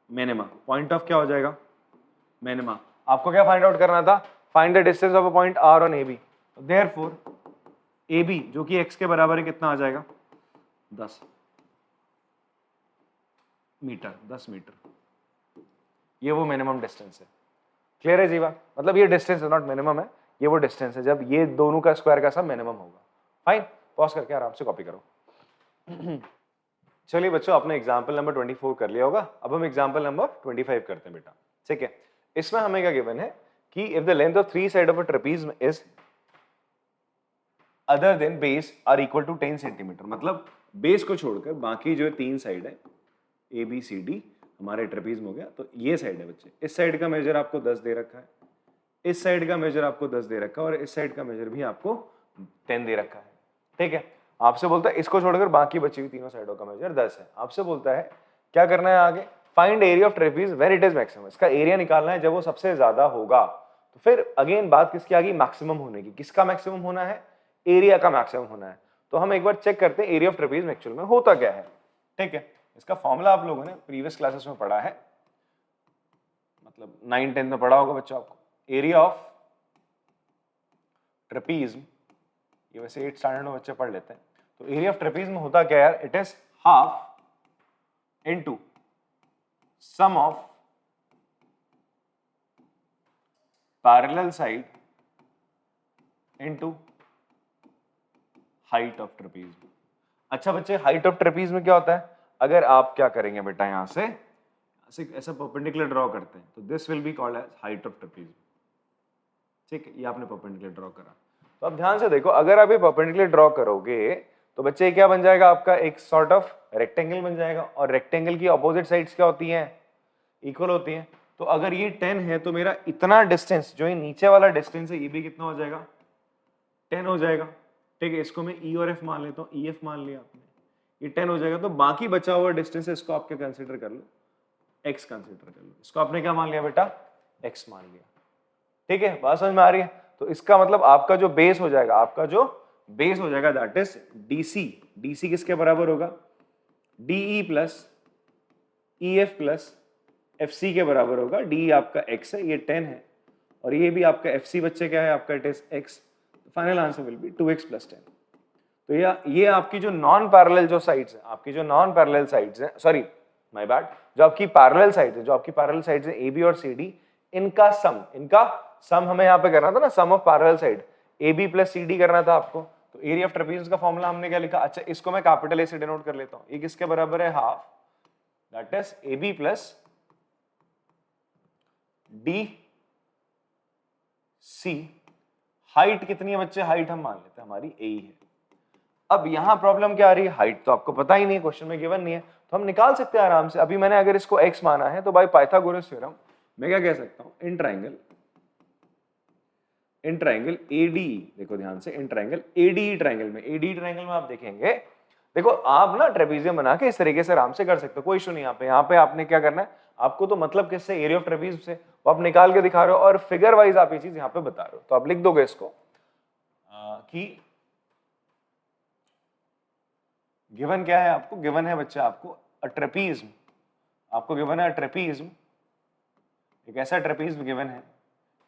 minima. Point of क्या हो जाएगा, मिनिमा। आपको क्या फाइंड आउट करना था, find the distance of a point R on AB. Therefore AB जो कि x के बराबर है कितना आ जाएगा, 10 मीटर, 10 मीटर। ये वो मिनिमम डिस्टेंस है। क्लियर है जीवा, मतलब ये डिस्टेंस है नॉट मिनिमम है, ये वो डिस्टेंस है जब ये दोनों का स्क्वायर का सब मिनिमम होगा। फाइन, पॉज करके आराम से कॉपी करो। चलिए बच्चों, आपने एग्जाम्पल नंबर 24 कर लिया होगा। अब हम एग्जाम्पल नंबर 25 करते हैं बेटा। ठीक है, इसमें हमें क्या गिवन है कि if the length of 3 side of a trapeze is other than base are equal to 10 centimetre, मतलब बेस को छोड़कर बाकी जो 3 साइड है ए बी सी डी हमारे ट्रेपीज हो गया। तो ये साइड है बच्चे, इस साइड का मेजर आपको 10 दे रखा है, इस साइड का मेजर आपको 10 दे रखा है, और इस साइड का मेजर भी आपको 10 दे रखा है। ठीक है, आपसे बोलता है इसको छोड़कर बाकी बची हुई तीनों साइडों का मेजर 10 है। आपसे बोलता है क्या करना है आगे, find area of trapeze where it is maximum. इसका एरिया निकालना है जब वो सबसे ज्यादा होगा। तो फिर अगेन बात किसकी आ गई, मैक्सिमम होने की। किसका मैक्सिमम होना है, एरिया का मैक्सिमम होना है। तो हम एक बार चेक करते हैं एरिया ऑफ ट्रेपीज एक्चुअल में होता क्या है। ठीक है, इसका फॉर्मूला आप लोगों ने प्रीवियस क्लासेस में पढ़ा है, मतलब 9-10 में पढ़ा होगा बच्चों आपको। एरिया ऑफ ट्रेपीज, ये वैसे 8 स्टैंडर्ड में बच्चे पढ़ लेते हैं। तो एरिया ऑफ ट्रेपीज में होता क्या यार, it is half into sum of parallel side into height of trapeze. अच्छा बच्चे, हाइट ऑफ ट्रेपीज में क्या होता है, अगर आप क्या करेंगे बेटा, यहां से ऐसा परपेंडिकुलर ड्रॉ करते हैं तो this will be called as height of trapeze. ठीक है, ये आपने परपेंडिकुलर ड्रॉ करा। तो अब ध्यान से देखो, अगर आप ये परपेंडिकुलर ड्रॉ करोगे तो बच्चे क्या बन जाएगा आपका, एक सॉर्ट ऑफ रेक्टेंगल बन जाएगा। और रेक्टेंगल की अपोजिट साइड्स क्या होती हैं, इक्वल होती हैं। तो अगर ये 10 है तो मेरा इतना डिस्टेंस जो ये नीचे वाला डिस्टेंस है ये भी कितना हो जाएगा, 10 हो जाएगा। ठीक है, इसको मैं ई और एफ मान लेता हूँ, ई एफ मान लिया आपने, ये 10 हो जाएगा। तो बाकी बचा हुआ डिस्टेंस है इसको आप क्या कंसिडर कर लो, x कंसिडर कर लो। इसको आपने क्या मान लिया बेटा, x मान लिया। ठीक है, बात समझ में आ रही है। तो इसका मतलब आपका जो बेस हो जाएगा, आपका जो बेस हो जाएगा दैट इज DC। DC किसके बराबर होगा, DE plus E F plus F C के बराबर होगा, डी आपका x है, ये 10 है, और ये भी आपका एफ सी बच्चे क्या है आपका, it is x, final answer will be 2x + 10। तो ये आपकी जो नॉन पैरेलल जो साइड्स है, आपकी जो नॉन पैरेलल साइड्स है, सॉरी माय बैड, जो आपकी पैरेलल साइड्स है, जो आपकी पैरेलल साइड्स है ए बी और सी डी, इनका सम हमें यहाँ पे करना था ना, sum of parallel side A B plus C D करना था आपको। तो एरिया ऑफ ट्रेपेजियम का फॉर्मूला हमने क्या लिखा, अच्छा इसको मैं कैपिटल ए से डिनोट कर लेता हूँ, ये किसके बराबर है, half, that is A B plus D C. Height कितनी है बच्चे, हाइट हम मान लेते हैं हमारी ए ही है। अब यहां प्रॉब्लम क्या आ रही है, हाइट तो आपको पता ही नहीं है, क्वेश्चन में गिवन नहीं है, तो हम निकाल सकते हैं आराम से। अभी मैंने अगर इसको x माना है तो बाय पाइथागोरस थ्योरम मैं क्या कह सकता हूं, इन ट्राइंगल ADE, देखो ध्यान से, इन ट्राइंगल ADE ट्राइंगल में आप देखेंगे, देखो आप ना ट्रेपेजियम बना के इस तरीके से आराम से कर सकते हो, कोई इशू नहीं। यहाँ पे आपने क्या करना है, आपको तो मतलब किससे, एरिया ऑफ ट्रेपेजियम से, वो आप निकाल के दिखा रहे हो और फिगर वाइज आप ये चीज यहाँ पे बता रहे हो। तो आप लिख दोगे इसको कि गिवन क्या है आपको, गिवन है बच्चे आपको ट्रेपेजियम, आपको गिवन है ट्रेपेजियम, एक ऐसा ट्रेपेजियम गिवन है,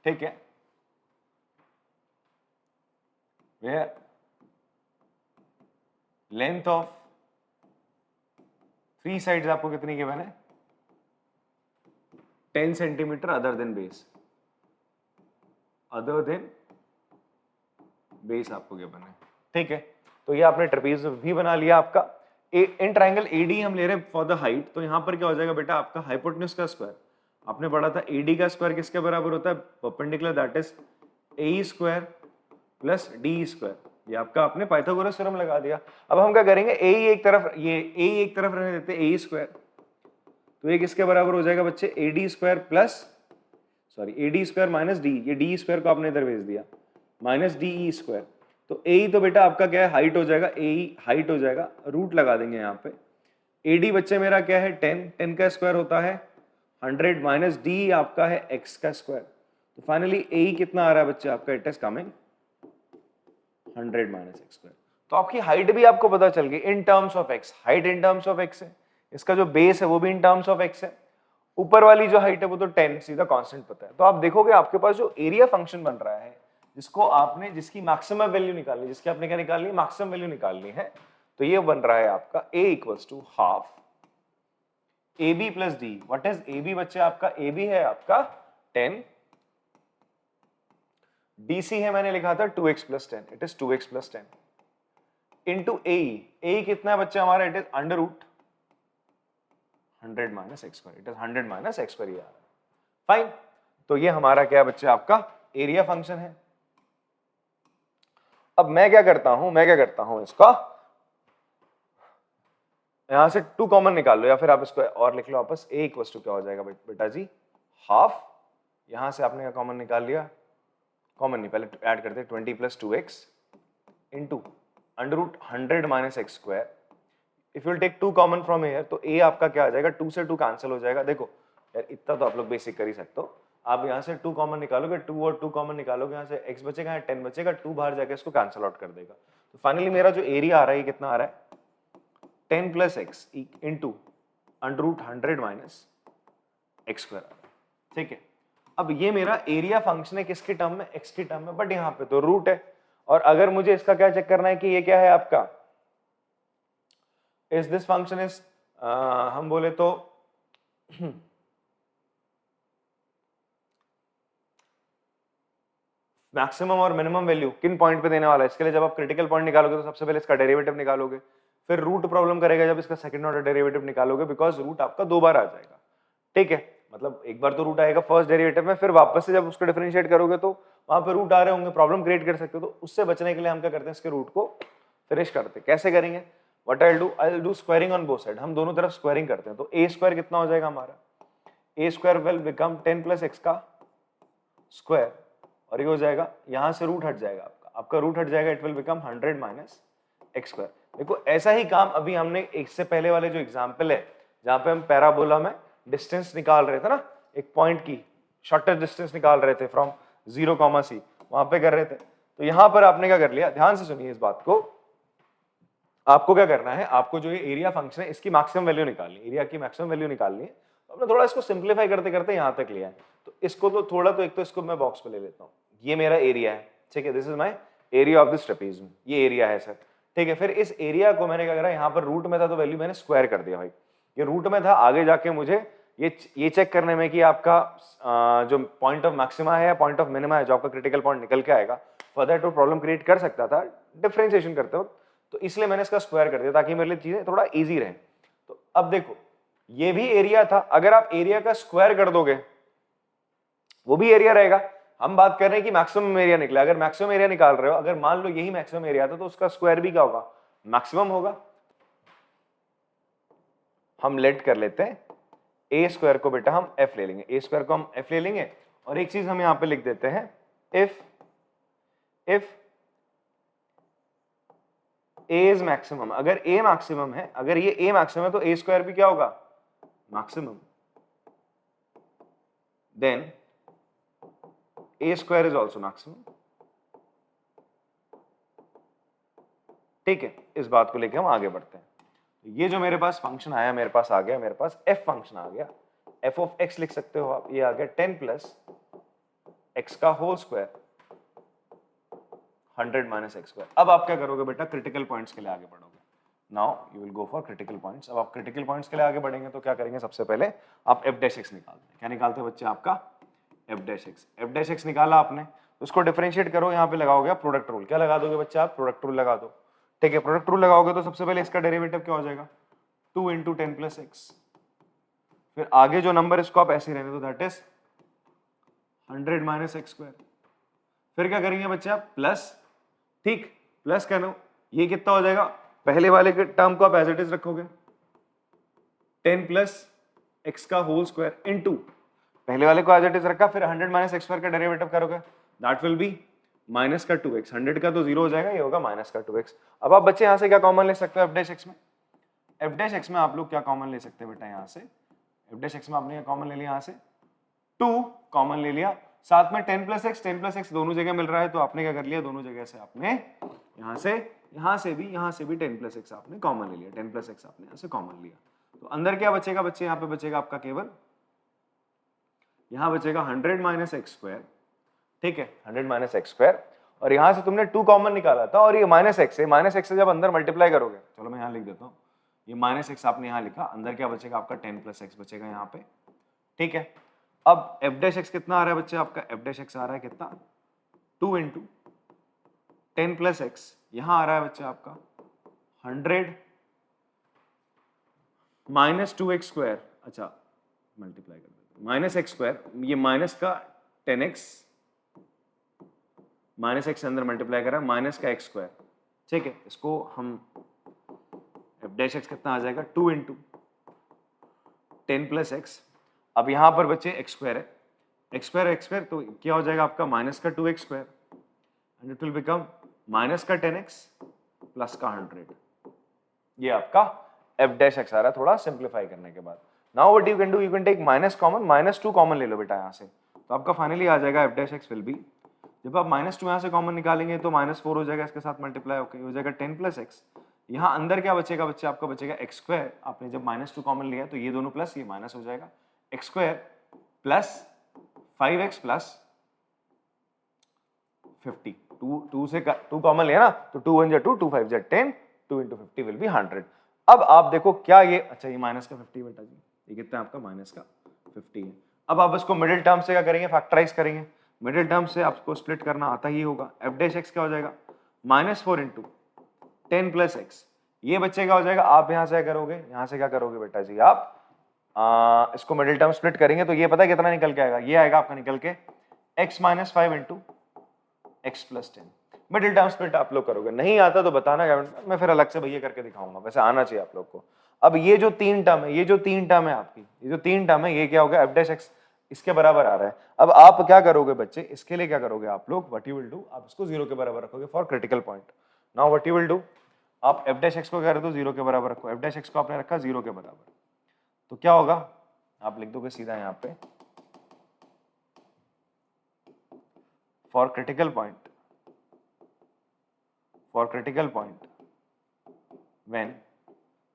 ठीक है, where लेंथ ऑफ 3 साइड्स आपको कितनी गिवन है, 10 सेंटीमीटर अदर देन बेस, आपको गिवन है, ठीक है। तो ये आपने ट्रेपेजियम भी बना लिया आपका। इन ट्राइंगल एडी हम ले रहे हैं फॉर द हाइट, तो यहां पर क्या हो जाएगा बेटा, आपका हाइपोटेन्यूज का स्क्वायर, आपने पढ़ा था एडी का स्क्वायर किसके बराबर होता है, perpendicular, that is A square plus D square. ये आपका आपने पाइथागोरस थ्योरम लगा दिया। अब हम क्या करेंगे, ए एक तरफ, ये ए एक तरफ रहने देते हैं, ए स्क्वायर, तो ये किसके बराबर हो जाएगा बच्चे, AD square plus, sorry AD square minus D, ये डी स्क्वायर को आपने इधर भेज दिया, माइनस डी ई स्क्वायर। तो ए तो बेटा आपका क्या है, हाइट हो जाएगा, ए हाइट हो जाएगा, रूट लगा देंगे यहाँ पे। एडी बच्चे मेरा क्या है, 10 का स्क्वायर होता है 100, माइनस डी आपका है एक्स का स्क्वायर। तो फाइनली ए कितना आ रहा है बच्चे आपका, it is coming 100 minus x square. तो आपकी हाइट भी आपको पता चल गई in terms of x, height in terms of x है, इसका जो बेस है वो भी इन टर्म्स ऑफ एक्स है, ऊपर वाली जो हाइट है वो तो 10 सीधा कांस्टेंट पता है। तो आप देखोगे आपके पास जो एरिया फंक्शन बन रहा है, जिसको आपने, जिसकी मैक्सिमम वैल्यू निकालनी, जिसकी आपने क्या निकालनी है, मैक्सिमम वैल्यू निकालनी है, तो ये बन रहा है आपका a equals to half A B plus D. What is A B बच्चे, आपका ए बी है आपका 10, डीसी है मैंने लिखा था 2x + 10, it is 2x + 10 into ए कितना है बच्चे हमारा, it is under root 100 minus x square, it is 100 minus x square, fine. तो ये हमारा क्या है बच्चे, आपका एरिया फंक्शन है। अब मैं क्या करता हूं इसका, यहां से 2 कॉमन निकाल लो, या फिर आप इसको और लिख लो आपस, a इक्वल्स टू क्या हो जाएगा बेटा जी, हाफ, यहां से आपने क्या कॉमन निकाल लिया, कॉमन नहीं, पहले ऐड करते हैं, 20 + 2x into under root 100 minus x square. If you take 2 common from here, तो a आपका क्या आ जाएगा, 2 से 2 कैंसिल हो जाएगा। देखो यार इतना तो आप लोग बेसिक कर ही सकते हो, आप यहाँ से 2 कॉमन निकालोगे, 2 और 2 कॉमन निकालोगे, यहाँ से x बचेगा, 10 बचेगा, 2 बाहर जाके इसको कैंसिल आउट कर देगा। तो फाइनली मेरा जो एरिया आ रहा है, ये कितना आ रहा है, 10 + x into under root 100 minus x square, ठीक है। अब ये मेरा एरिया फंक्शन है किसके टर्म में, x के टर्म में, बट यहाँ पे तो रूट है। और अगर मुझे इसका क्या चेक करना है कि ये क्या है आपका, इज दिस फंक्शन इज, हम बोले तो मैक्सिमम और मिनिमम वैल्यू किन पॉइंट पे देने वाला है, इसके लिए जब आप क्रिटिकल पॉइंट निकालोगे तो सबसे पहले इसका डेरिवेटिव निकालोगे, फिर रूट प्रॉब्लम करेगा जब इसका सेकंड ऑर्डर डेरिवेटिव निकालोगे, बिकॉज रूट आपका 2 बार आ जाएगा, ठीक है। मतलब एक बार तो रूट आएगा फर्स्ट डेरिवेटिव में, फिर वापस से जब उसको डिफरेंशिएट करोगे तो वहां पे रूट आ रहे होंगे, प्रॉब्लम क्रिएट कर सकते हो। तो उससे बचने के लिए हम क्या करते हैं, इसके रूट को फिनिश करते हैं। कैसे करेंगे, what I will do squaring on both side, हम दोनों तरफ स्क्वायरिंग करते हैं। तो a स्क्वायर कितना हो जाएगा हमारा, a square will become 10 + x का स्क्वायर, और ये हो जाएगा, यहां से रूट हट जाएगा, आपका रूट हट जाएगा, it will become 100 minus x square. देखो ऐसा ही काम अभी हमने इससे पहले वाले जो एग्जांपल है, जहां पे हम पैराबोला में डिस्टेंस निकाल रहे थे ना, एक पॉइंट की शॉर्टेस्ट डिस्टेंस निकाल रहे थे फ्रॉम 0, c, वहां पे कर रहे थे। तो यहां पर आपने क्या कर लिया, ध्यान से सुनिए इस बात को, आपको क्या करना है, आपको जो ये एरिया फंक्शन है इसकी मैक्सिमम वैल्यू निकालनी है, एरिया की मैक्सिमम वैल्यू निकालनी है। तो हमने थोड़ा इसको सिंप्लीफाई करते करते यहाँ तक लिया है, तो इसको तो थोड़ा, तो एक तो इसको मैं बॉक्स पे ले लेता हूँ, ये मेरा एरिया है, ठीक है, this is my area of this trapezium, ये एरिया है सर, ठीक है। फिर इस एरिया को मैंने क्या करा, यहाँ पर रूट में था तो वैल्यू मैंने स्क्वायर कर दिया भाई, ये रूट में था, आगे जाके मुझे ये चेक करने में कि आपका जो पॉइंट ऑफ मैक्सिमा है या पॉइंट ऑफ मिनिमा है, जो आपका क्रिटिकल पॉइंट निकल के आएगा, फॉर दैट वो प्रॉब्लम क्रिएट कर सकता था डिफरेंशिएशन करते वक्त, तो इसलिए मैंने इसका स्क्वायर कर दिया ताकि मेरे लिए चीजें थोड़ा इजी रहे। तो अब देखो ये भी एरिया था, अगर आप एरिया का स्क्वायर कर दोगे वो भी एरिया रहेगा। हम बात कर रहे हैं कि मैक्सिमम एरिया निकला, अगर मैक्सिमम एरिया निकाल रहे हो, अगर मान लो यही मैक्सिमम एरिया था तो उसका स्क्वायर भी क्या होगा, मैक्सिमम होगा। हम लेट कर लेते हैं ए स्क्वायर को, बेटा हम एफ ले लेंगे, ए स्क्वायर को हम एफ ले लेंगे, और एक चीज हम यहां पे लिख देते हैं, इफ ए इज मैक्सिमम, अगर ए मैक्सिमम है, अगर ये ए मैक्सिमम है तो ए स्क्वायर भी क्या होगा, maximum, then A square is also maximum, ठीक है। इस बात को लेके हम आगे बढ़ते हैं। ये जो मेरे पास फंक्शन आया, मेरे पास आ गया, मेरे पास एफ फंक्शन आ गया, एफ ऑफ एक्स लिख सकते हो आप, ये आ गया 10 प्लस एक्स का whole square 100 minus x square. अब आप क्या करोगे बेटा, क्रिटिकल पॉइंट्स के लिए आगे बढ़ोगे। Now you will go for critical points. अब आप क्रिटिकल पॉइंट्स के लिए आगे बढ़ेंगे तो क्या करेंगे, सबसे पहले आप एफ डैश एक्स निकालते हैं। क्या निकालते हैं बच्चे, आपका F dash x. F dash x निकाला आपने, उसको डिफरेंशिएट करो, यहाँ पे लगाओगे आप प्रोडक्ट रूल। क्या लगा दोगे बच्चे आप, प्रोडक्ट रूल लगा दो, ठीक है। प्रोडक्ट रूल लगाओगे तो सबसे पहले इसका डेरिवेटिव क्या हो जाएगा, 2 इंटू 10 प्लस एक्स, फिर आगे जो नंबर इसको आप ऐसे रहने दो, that is 100 minus x square. फिर क्या करेंगे बच्चे आप, प्लस, ठीक, प्लस करना, ये कितना हो जाएगा, पहले वाले के टर्म को आप एज इट इज रखोगे, 10 प्लस एक्स का होल स्क्वायर इनटू, पहले वाले को एज इट इज रखा, फिर 100 माइनस एक्स स्क्वायर का डेरिवेटिव करोगे, दैट विल बी माइनस का 2x, 100 का तो 0 हो जाएगा, ये होगा माइनस का 2x। अब आप बच्चे यहाँ से क्या कॉमन ले सकते हो एफ डैश एक्स में, एफ डैश एक्स में आप लोग क्या कॉमन ले सकते हैं बेटा, यहाँ से एफ डैश एक्स में आपने कॉमन ले लिया, यहाँ से 2 कॉमन ले लिया, साथ में 10 प्लस एक्स दोनों जगह मिल रहा है, तो आपने क्या कर लिया, दोनों जगह से आपने यहाँ से भी 10 प्लस एक्स आपने कॉमन ले लिया, 10 प्लस एक्स आपने यहाँ से कॉमन लिया। तो अंदर क्या बचेगा बच्चे, यहाँ पे बचेगा आपका केवल, यहाँ बचेगा 100 माइनस एक्स स्क्वायर, ठीक है, 100 माइनस एक्स स्क्वायर, और यहाँ से तुमने 2 कॉमन निकाला था, और ये माइनस एक्स से जब अंदर मल्टीप्लाई करोगे, चलो मैं यहाँ लिख देता हूँ, ये माइनस एक्स आपने यहाँ लिखा, अंदर क्या बचेगा आपका 10 प्लस एक्स बचेगा यहाँ पे, ठीक है। अब एफ डैश एक्स कितना आ रहा है बच्चे, आपका एफ डैश एक्स आ रहा है कितना, 2 इंटू 10 प्लस एक्स, यहाँ आ रहा है बच्चे आपका 100 माइनस 2x स्क्वायर, अच्छा मल्टीप्लाई कर देते, माइनस एक्स स्क्वायर, ये माइनस का 10x, माइनस एक्स अंदर मल्टीप्लाई करा, माइनस का एक्स स्क्वायर, ठीक है। इसको हम एफ डैश एक्स कितना आ जाएगा, 2 इंटू 10 प्लस एक्स, अब यहां पर बच्चे एक्स स्क्वायर है, एक्स स्क्वायर तो क्या हो जाएगा आपका, माइनस का 2x square, and it will become minus का 10x प्लस का 100, ये आपका एफ डैश एक्स आ रहा है थोड़ा सिंप्लीफाई करने के बाद। Now what you can do, you can take minus common, -2 common ले लो बेटा यहाँ से, तो आपका फाइनली आ जाएगा F dash x will be, जब आप -2 यहाँ से कॉमन निकालेंगे तो -4 हो जाएगा, इसके साथ मल्टीप्लाई होकर हो जाएगा 10 प्लस एक्स, यहाँ अंदर क्या बचेगा बच्चे, आपका बचेगा एक्स स्क्वायर, आपने जब -2 कॉमन लिया तो ये दोनों प्लस, ये माइनस हो जाएगा, x square plus 5x plus 50, 2 से 2 कॉमन लिया ना, तो 2 1 जा 2, 2 5 जा 10, 2 इंटू 50 विल बी 100। अब आप देखो क्या ये, अच्छा ये माइनस का 50 बेटा जी, ये कितना है आपका, माइनस का 50 है। अब आप इसको मिडिल टर्म से क्या करेंगे, फैक्टराइज करेंगे, मिडिल टर्म से आपको स्प्लिट करना आता ही होगा, एफ डैश एक्स क्या हो जाएगा, -4 इंटू 10 प्लस एक्स, ये बच्चे क्या हो जाएगा, आप यहाँ से क्या करोगे, यहाँ से क्या करोगे बेटा जी, आप इसको मिडिल टर्म स्प्लिट करेंगे तो ये पता है कितना निकल के आएगा, ये आएगा आपका निकल के x minus 5 into x plus 10। Middle term split आप लोग करोगे, नहीं आता तो बताना, मैं फिर अलग से भैया करके दिखाऊंगा, वैसे आना चाहिए आप लोग को। अब ये जो 3 टर्म है, ये जो 3 टर्म है आपकी, ये जो 3 टर्म है, ये क्या होगा, एफ डैश एक्स इसके बराबर आ रहा है। अब आप क्या करोगे बच्चे, इसके लिए क्या करोगे आप लोग, व्हाट यू विल डू, आप इसको 0 के बराबर रखोगे for critical point. Now what you will do, आप एफ डैश एक्स को क्या कर दो, 0 के बराबर रखो, एफ डैश एक्स को आपने रखा 0 के बराबर, तो क्या होगा, आप लिख दोगे सीधा यहाँ पे, फॉर क्रिटिकल पॉइंट व्हेन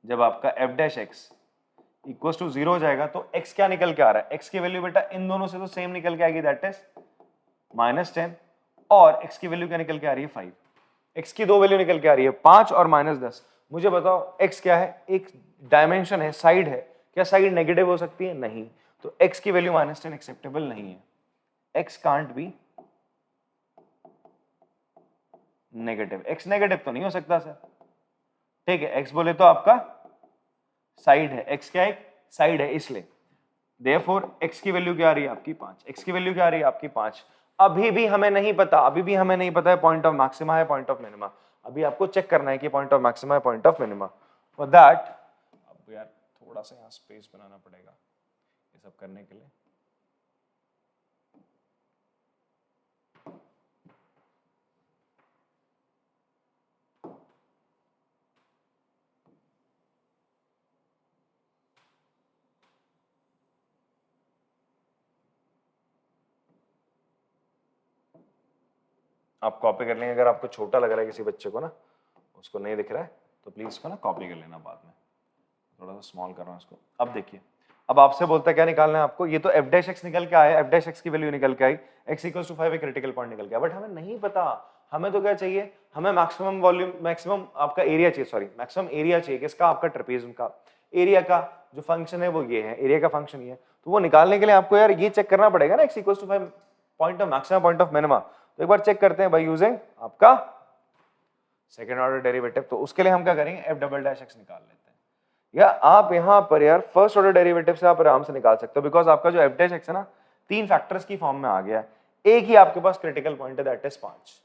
जब आपका f dash x equal to 0 हो जाएगा तो x क्या निकल के आ रहा है, x की वैल्यू बेटा इन दोनों से तो सेम निकल के आएगी, दैट इज -10, और x की वैल्यू क्या निकल के आ रही है 5, x की दो वैल्यू निकल के आ रही है 5 और -10। मुझे बताओ x क्या है, एक डायमेंशन है, साइड है, क्या साइड नेगेटिव हो सकती है, नहीं, तो x की वैल्यू -10 एक्सेप्टेबल नहीं है, x can't be negative, x negative तो नहीं हो सकता सर, ठीक है, x बोले तो आपका साइड है, x क्या है, साइड है, इसलिए देयरफॉर x की वैल्यू क्या आ रही है आपकी 5, x की वैल्यू क्या आ रही है आपकी 5। अभी भी हमें नहीं पता, अभी भी हमें नहीं पता है पॉइंट ऑफ मैक्सिमा है पॉइंट ऑफ मिनिमा, अभी आपको चेक करना है कि पॉइंट ऑफ मैक्सिमा है point of minima. For that अब यार थोड़ा सा यहाँ स्पेस बनाना पड़ेगा ये सब करने के लिए। आप कॉपी कर लेंगे, अगर आपको छोटा लग रहा है किसी बच्चे को ना, उसको नहीं दिख रहा है तो प्लीज इसको ना कॉपी कर लेना बाद में, थोड़ा सा स्मॉल कर रहा हूँ इसको। अब देखिए, अब आपसे बोलता है क्या निकालना है आपको, ये तो f डैश x निकल के आया, f डैश x की वैल्यू निकल के आई, x इक्वल्स टू 5 एक क्रिटिकल पॉइंट निकल गया, बट हमें नहीं पता, हमें तो क्या चाहिए, हमें मैक्सिमम वॉल्यूम, मैक्सिमम आपका एरिया चाहिए, सॉरी मैक्सिमम एरिया चाहिए किसका, आपका ट्रेपेजियम का। एरिया का जो फंक्शन है वो ये है, एरिया का फंक्शन ये है, तो वो निकालने के लिए आपको यार ये चेक करना पड़ेगा ना, x equals to 5 point of maxima point of minima. तो एक बार चेक करते हैं बाय यूजिंग आपका सेकेंड ऑर्डर डेरिवेटिव। तो उसके लिए हम क्या करेंगे, f डबल डैश x निकाल लेते हैं, या आप यहां पर यार फर्स्ट ऑर्डर डेरिवेटिव से आप आराम से निकाल सकते हो, बिकॉज आपका जो f डैश x है ना, तीन फैक्टर्स की फॉर्म में आ गया है, एक ही आपके पास क्रिटिकल पॉइंट है, दैट इज 5,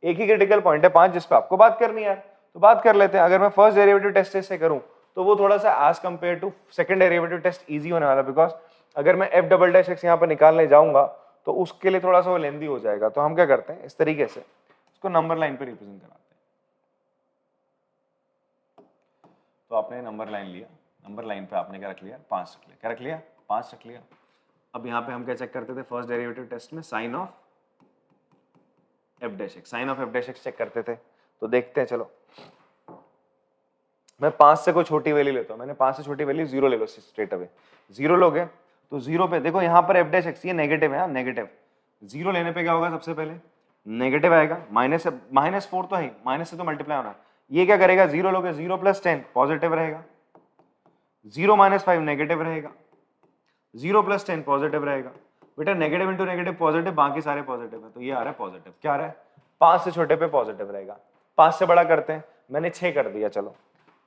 एक ही क्रिटिकल पॉइंट है 5 जिस पे आपको बात करनी है, तो बात कर लेते हैं। अगर मैं फर्स्ट डेरिवेटिव टेस्ट से करूं तो वो थोड़ा सा as compare to second derivative test easy होने वाला, बिकॉज अगर मैं f डबल डैश x यहां पर निकालने जाऊंगा तो उसके लिए थोड़ा सा वो लेंदी हो जाएगा, तो हम क्या करते हैं इस तरीके से इसको नंबर लाइन पे रिप्रेजेंट कराते हैं। तो आपने नंबर लाइन लिया, नंबर लाइन पे आपने क्या रख लिया, 5 रख लिया, क्या रख लिया, 5 रख लिया। अब यहाँ पे हम क्या चेक करते थे फर्स्ट डेरिवेटिव टेस्ट में, sign of F dash x, sign of F dash x check करते थे। तो देखते हैं, चलो मैं 5 से कोई छोटी वैल्यू लेता हूँ, मैंने 5 से छोटी वैल्यू 0 ले लो, स्ट्रेट अवे 0 लोगे तो 0 पे देखो यहाँ पर एफ डैश एक्स ये नेगेटिव है, नेगेटिव 0 लेने पे क्या होगा, सबसे पहले नेगेटिव आएगा, -4 तो है, माइनस से तो मल्टीप्लाई होना, ये क्या करेगा, 0 लोगे 0 + 10 पॉजिटिव रहेगा, 0 - 5 नेगेटिव रहेगा, 0 + 10 पॉजिटिव रहेगा। बेटा नेगेटिव इंटू नेगेटिव पॉजिटिव, बाकी सारे पॉजिटिव है, तो ये आ रहा है पॉजिटिव, क्या आ रहा है, 5 से छोटे पे पॉजिटिव रहेगा, 5 से बड़ा करते हैं, मैंने 6 कर दिया, चलो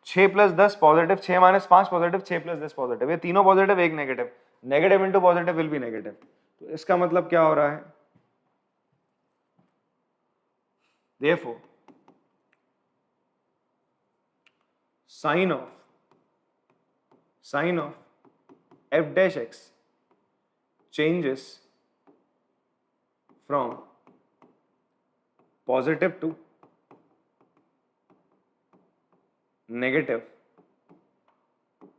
6 + 10 पॉजिटिव, 6 - 5 पॉजिटिव, 6 + 10 पॉजिटिव, ये तीनों पॉजिटिव एक negative, negative into positive will be negative. तो इसका मतलब क्या हो रहा है, therefore sin of f dash x changes from positive to negative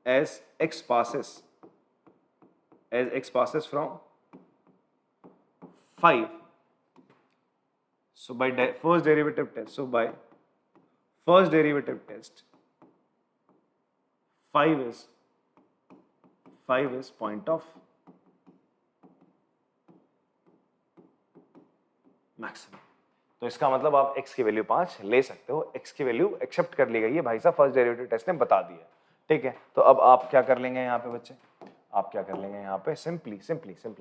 as x passes from 5. So by first derivative test, so by first derivative test 5 is point of maximum. तो इसका मतलब आप x की वैल्यू 5 ले सकते हो, x की value accept कर ली गई है भाई साहब, फर्स्ट डेरिवेटिव टेस्ट ने बता दिया, ठीक है। तो अब आप क्या कर लेंगे यहाँ पे बच्चे, आप क्या कर लेंगे यहाँ पे, सिंपली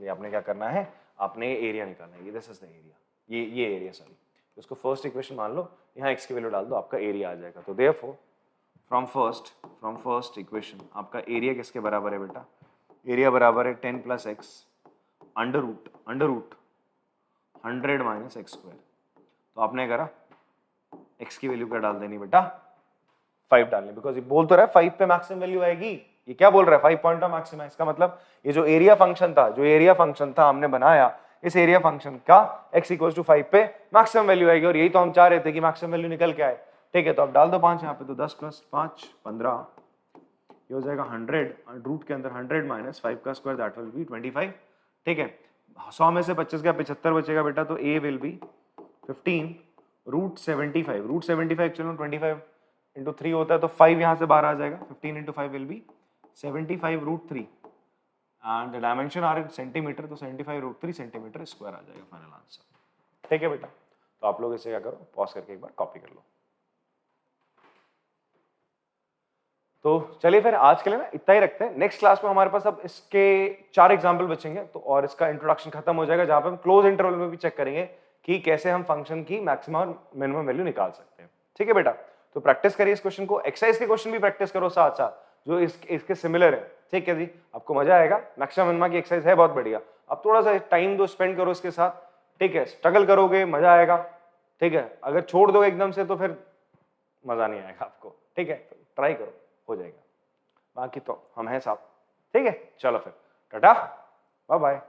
आपने क्या करना है, आपने एरिया निकालना है, ये दिस इज द एरिया, ये एरिया, सॉरी, उसको फर्स्ट इक्वेशन मान लो, यहाँ x की वैल्यू डाल दो, आपका एरिया आ जाएगा। तो देयरफॉर फ्रॉम फर्स्ट इक्वेशन आपका एरिया किसके बराबर है बेटा, एरिया बराबर है 10 + x अंडर रूट 100 - x²। तो आपने करा x की वैल्यू क्या डाल देनी बेटा, 5 डालनी, बिकॉज ये बोल तो रहा है 5 पे मैक्सिमम वैल्यू आएगी, ये क्या बोल रहा है 5 पॉइंट ऑफ मैक्सिमम, इसका मतलब ये जो एरिया फंक्शन था हमने बनाया, इस एरिया फंक्शन का x = 5 पे मैक्सिमम वैल्यू आएगी, और यही तो हम चाह रहे थे कि मैक्सिमम वैल्यू निकल के आए, ठीक है। तो आप डाल दो 5 यहाँ पे, तो 10 + 5 15, ये हो जाएगा 100, रूट के अंदर 100 - 5 का स्क्वायर, दैट विल बी 25, ठीक है। 100 में से 25 का 75 बचेगा बेटा, तो a will be 15 √75, √75 actually 25 into 3 होता है तो 5 यहाँ से बाहर आ जाएगा, 15 into 5 will be 75√3 and the dimension are in centimeter, तो 75√3 सेंटीमीटर स्क्वायर आ जाएगा फाइनल आंसर। ठीक है बेटा, तो आप लोग इसे क्या करो, पॉज करके एक बार कॉपी कर लो। तो चलिए फिर आज के लिए ना इतना ही रखते हैं। नेक्स्ट क्लास में हमारे पास अब इसके 4 एग्जाम्पल बचेंगे, तो और इसका इंट्रोडक्शन खत्म हो जाएगा, जहां पे हम क्लोज इंटरवल में भी चेक करेंगे कि कैसे हम फंक्शन की मैक्सिमम और मिनिमम वैल्यू निकाल सकते हैं। ठीक है बेटा, तो प्रैक्टिस करिए इस क्वेश्चन को, एक्सरसाइज के क्वेश्चन भी प्रैक्टिस करो साथ साथ जो इसके सिमिलर है। ठीक है जी, आपको मजा आएगा। मैक्सिमम मिनिमम की एक्सरसाइज है बहुत बढ़िया, अब थोड़ा सा टाइम दो, स्पेंड करो इसके साथ। ठीक है, स्ट्रगल करोगे मजा आएगा। ठीक है, अगर छोड़ दो एकदम से तो फिर मजा नहीं आएगा आपको। ठीक है, ट्राई करो, हो जाएगा। बाकी तो हम हैं साथ। ठीक है, चलो फिर टाटा, बाय बाय।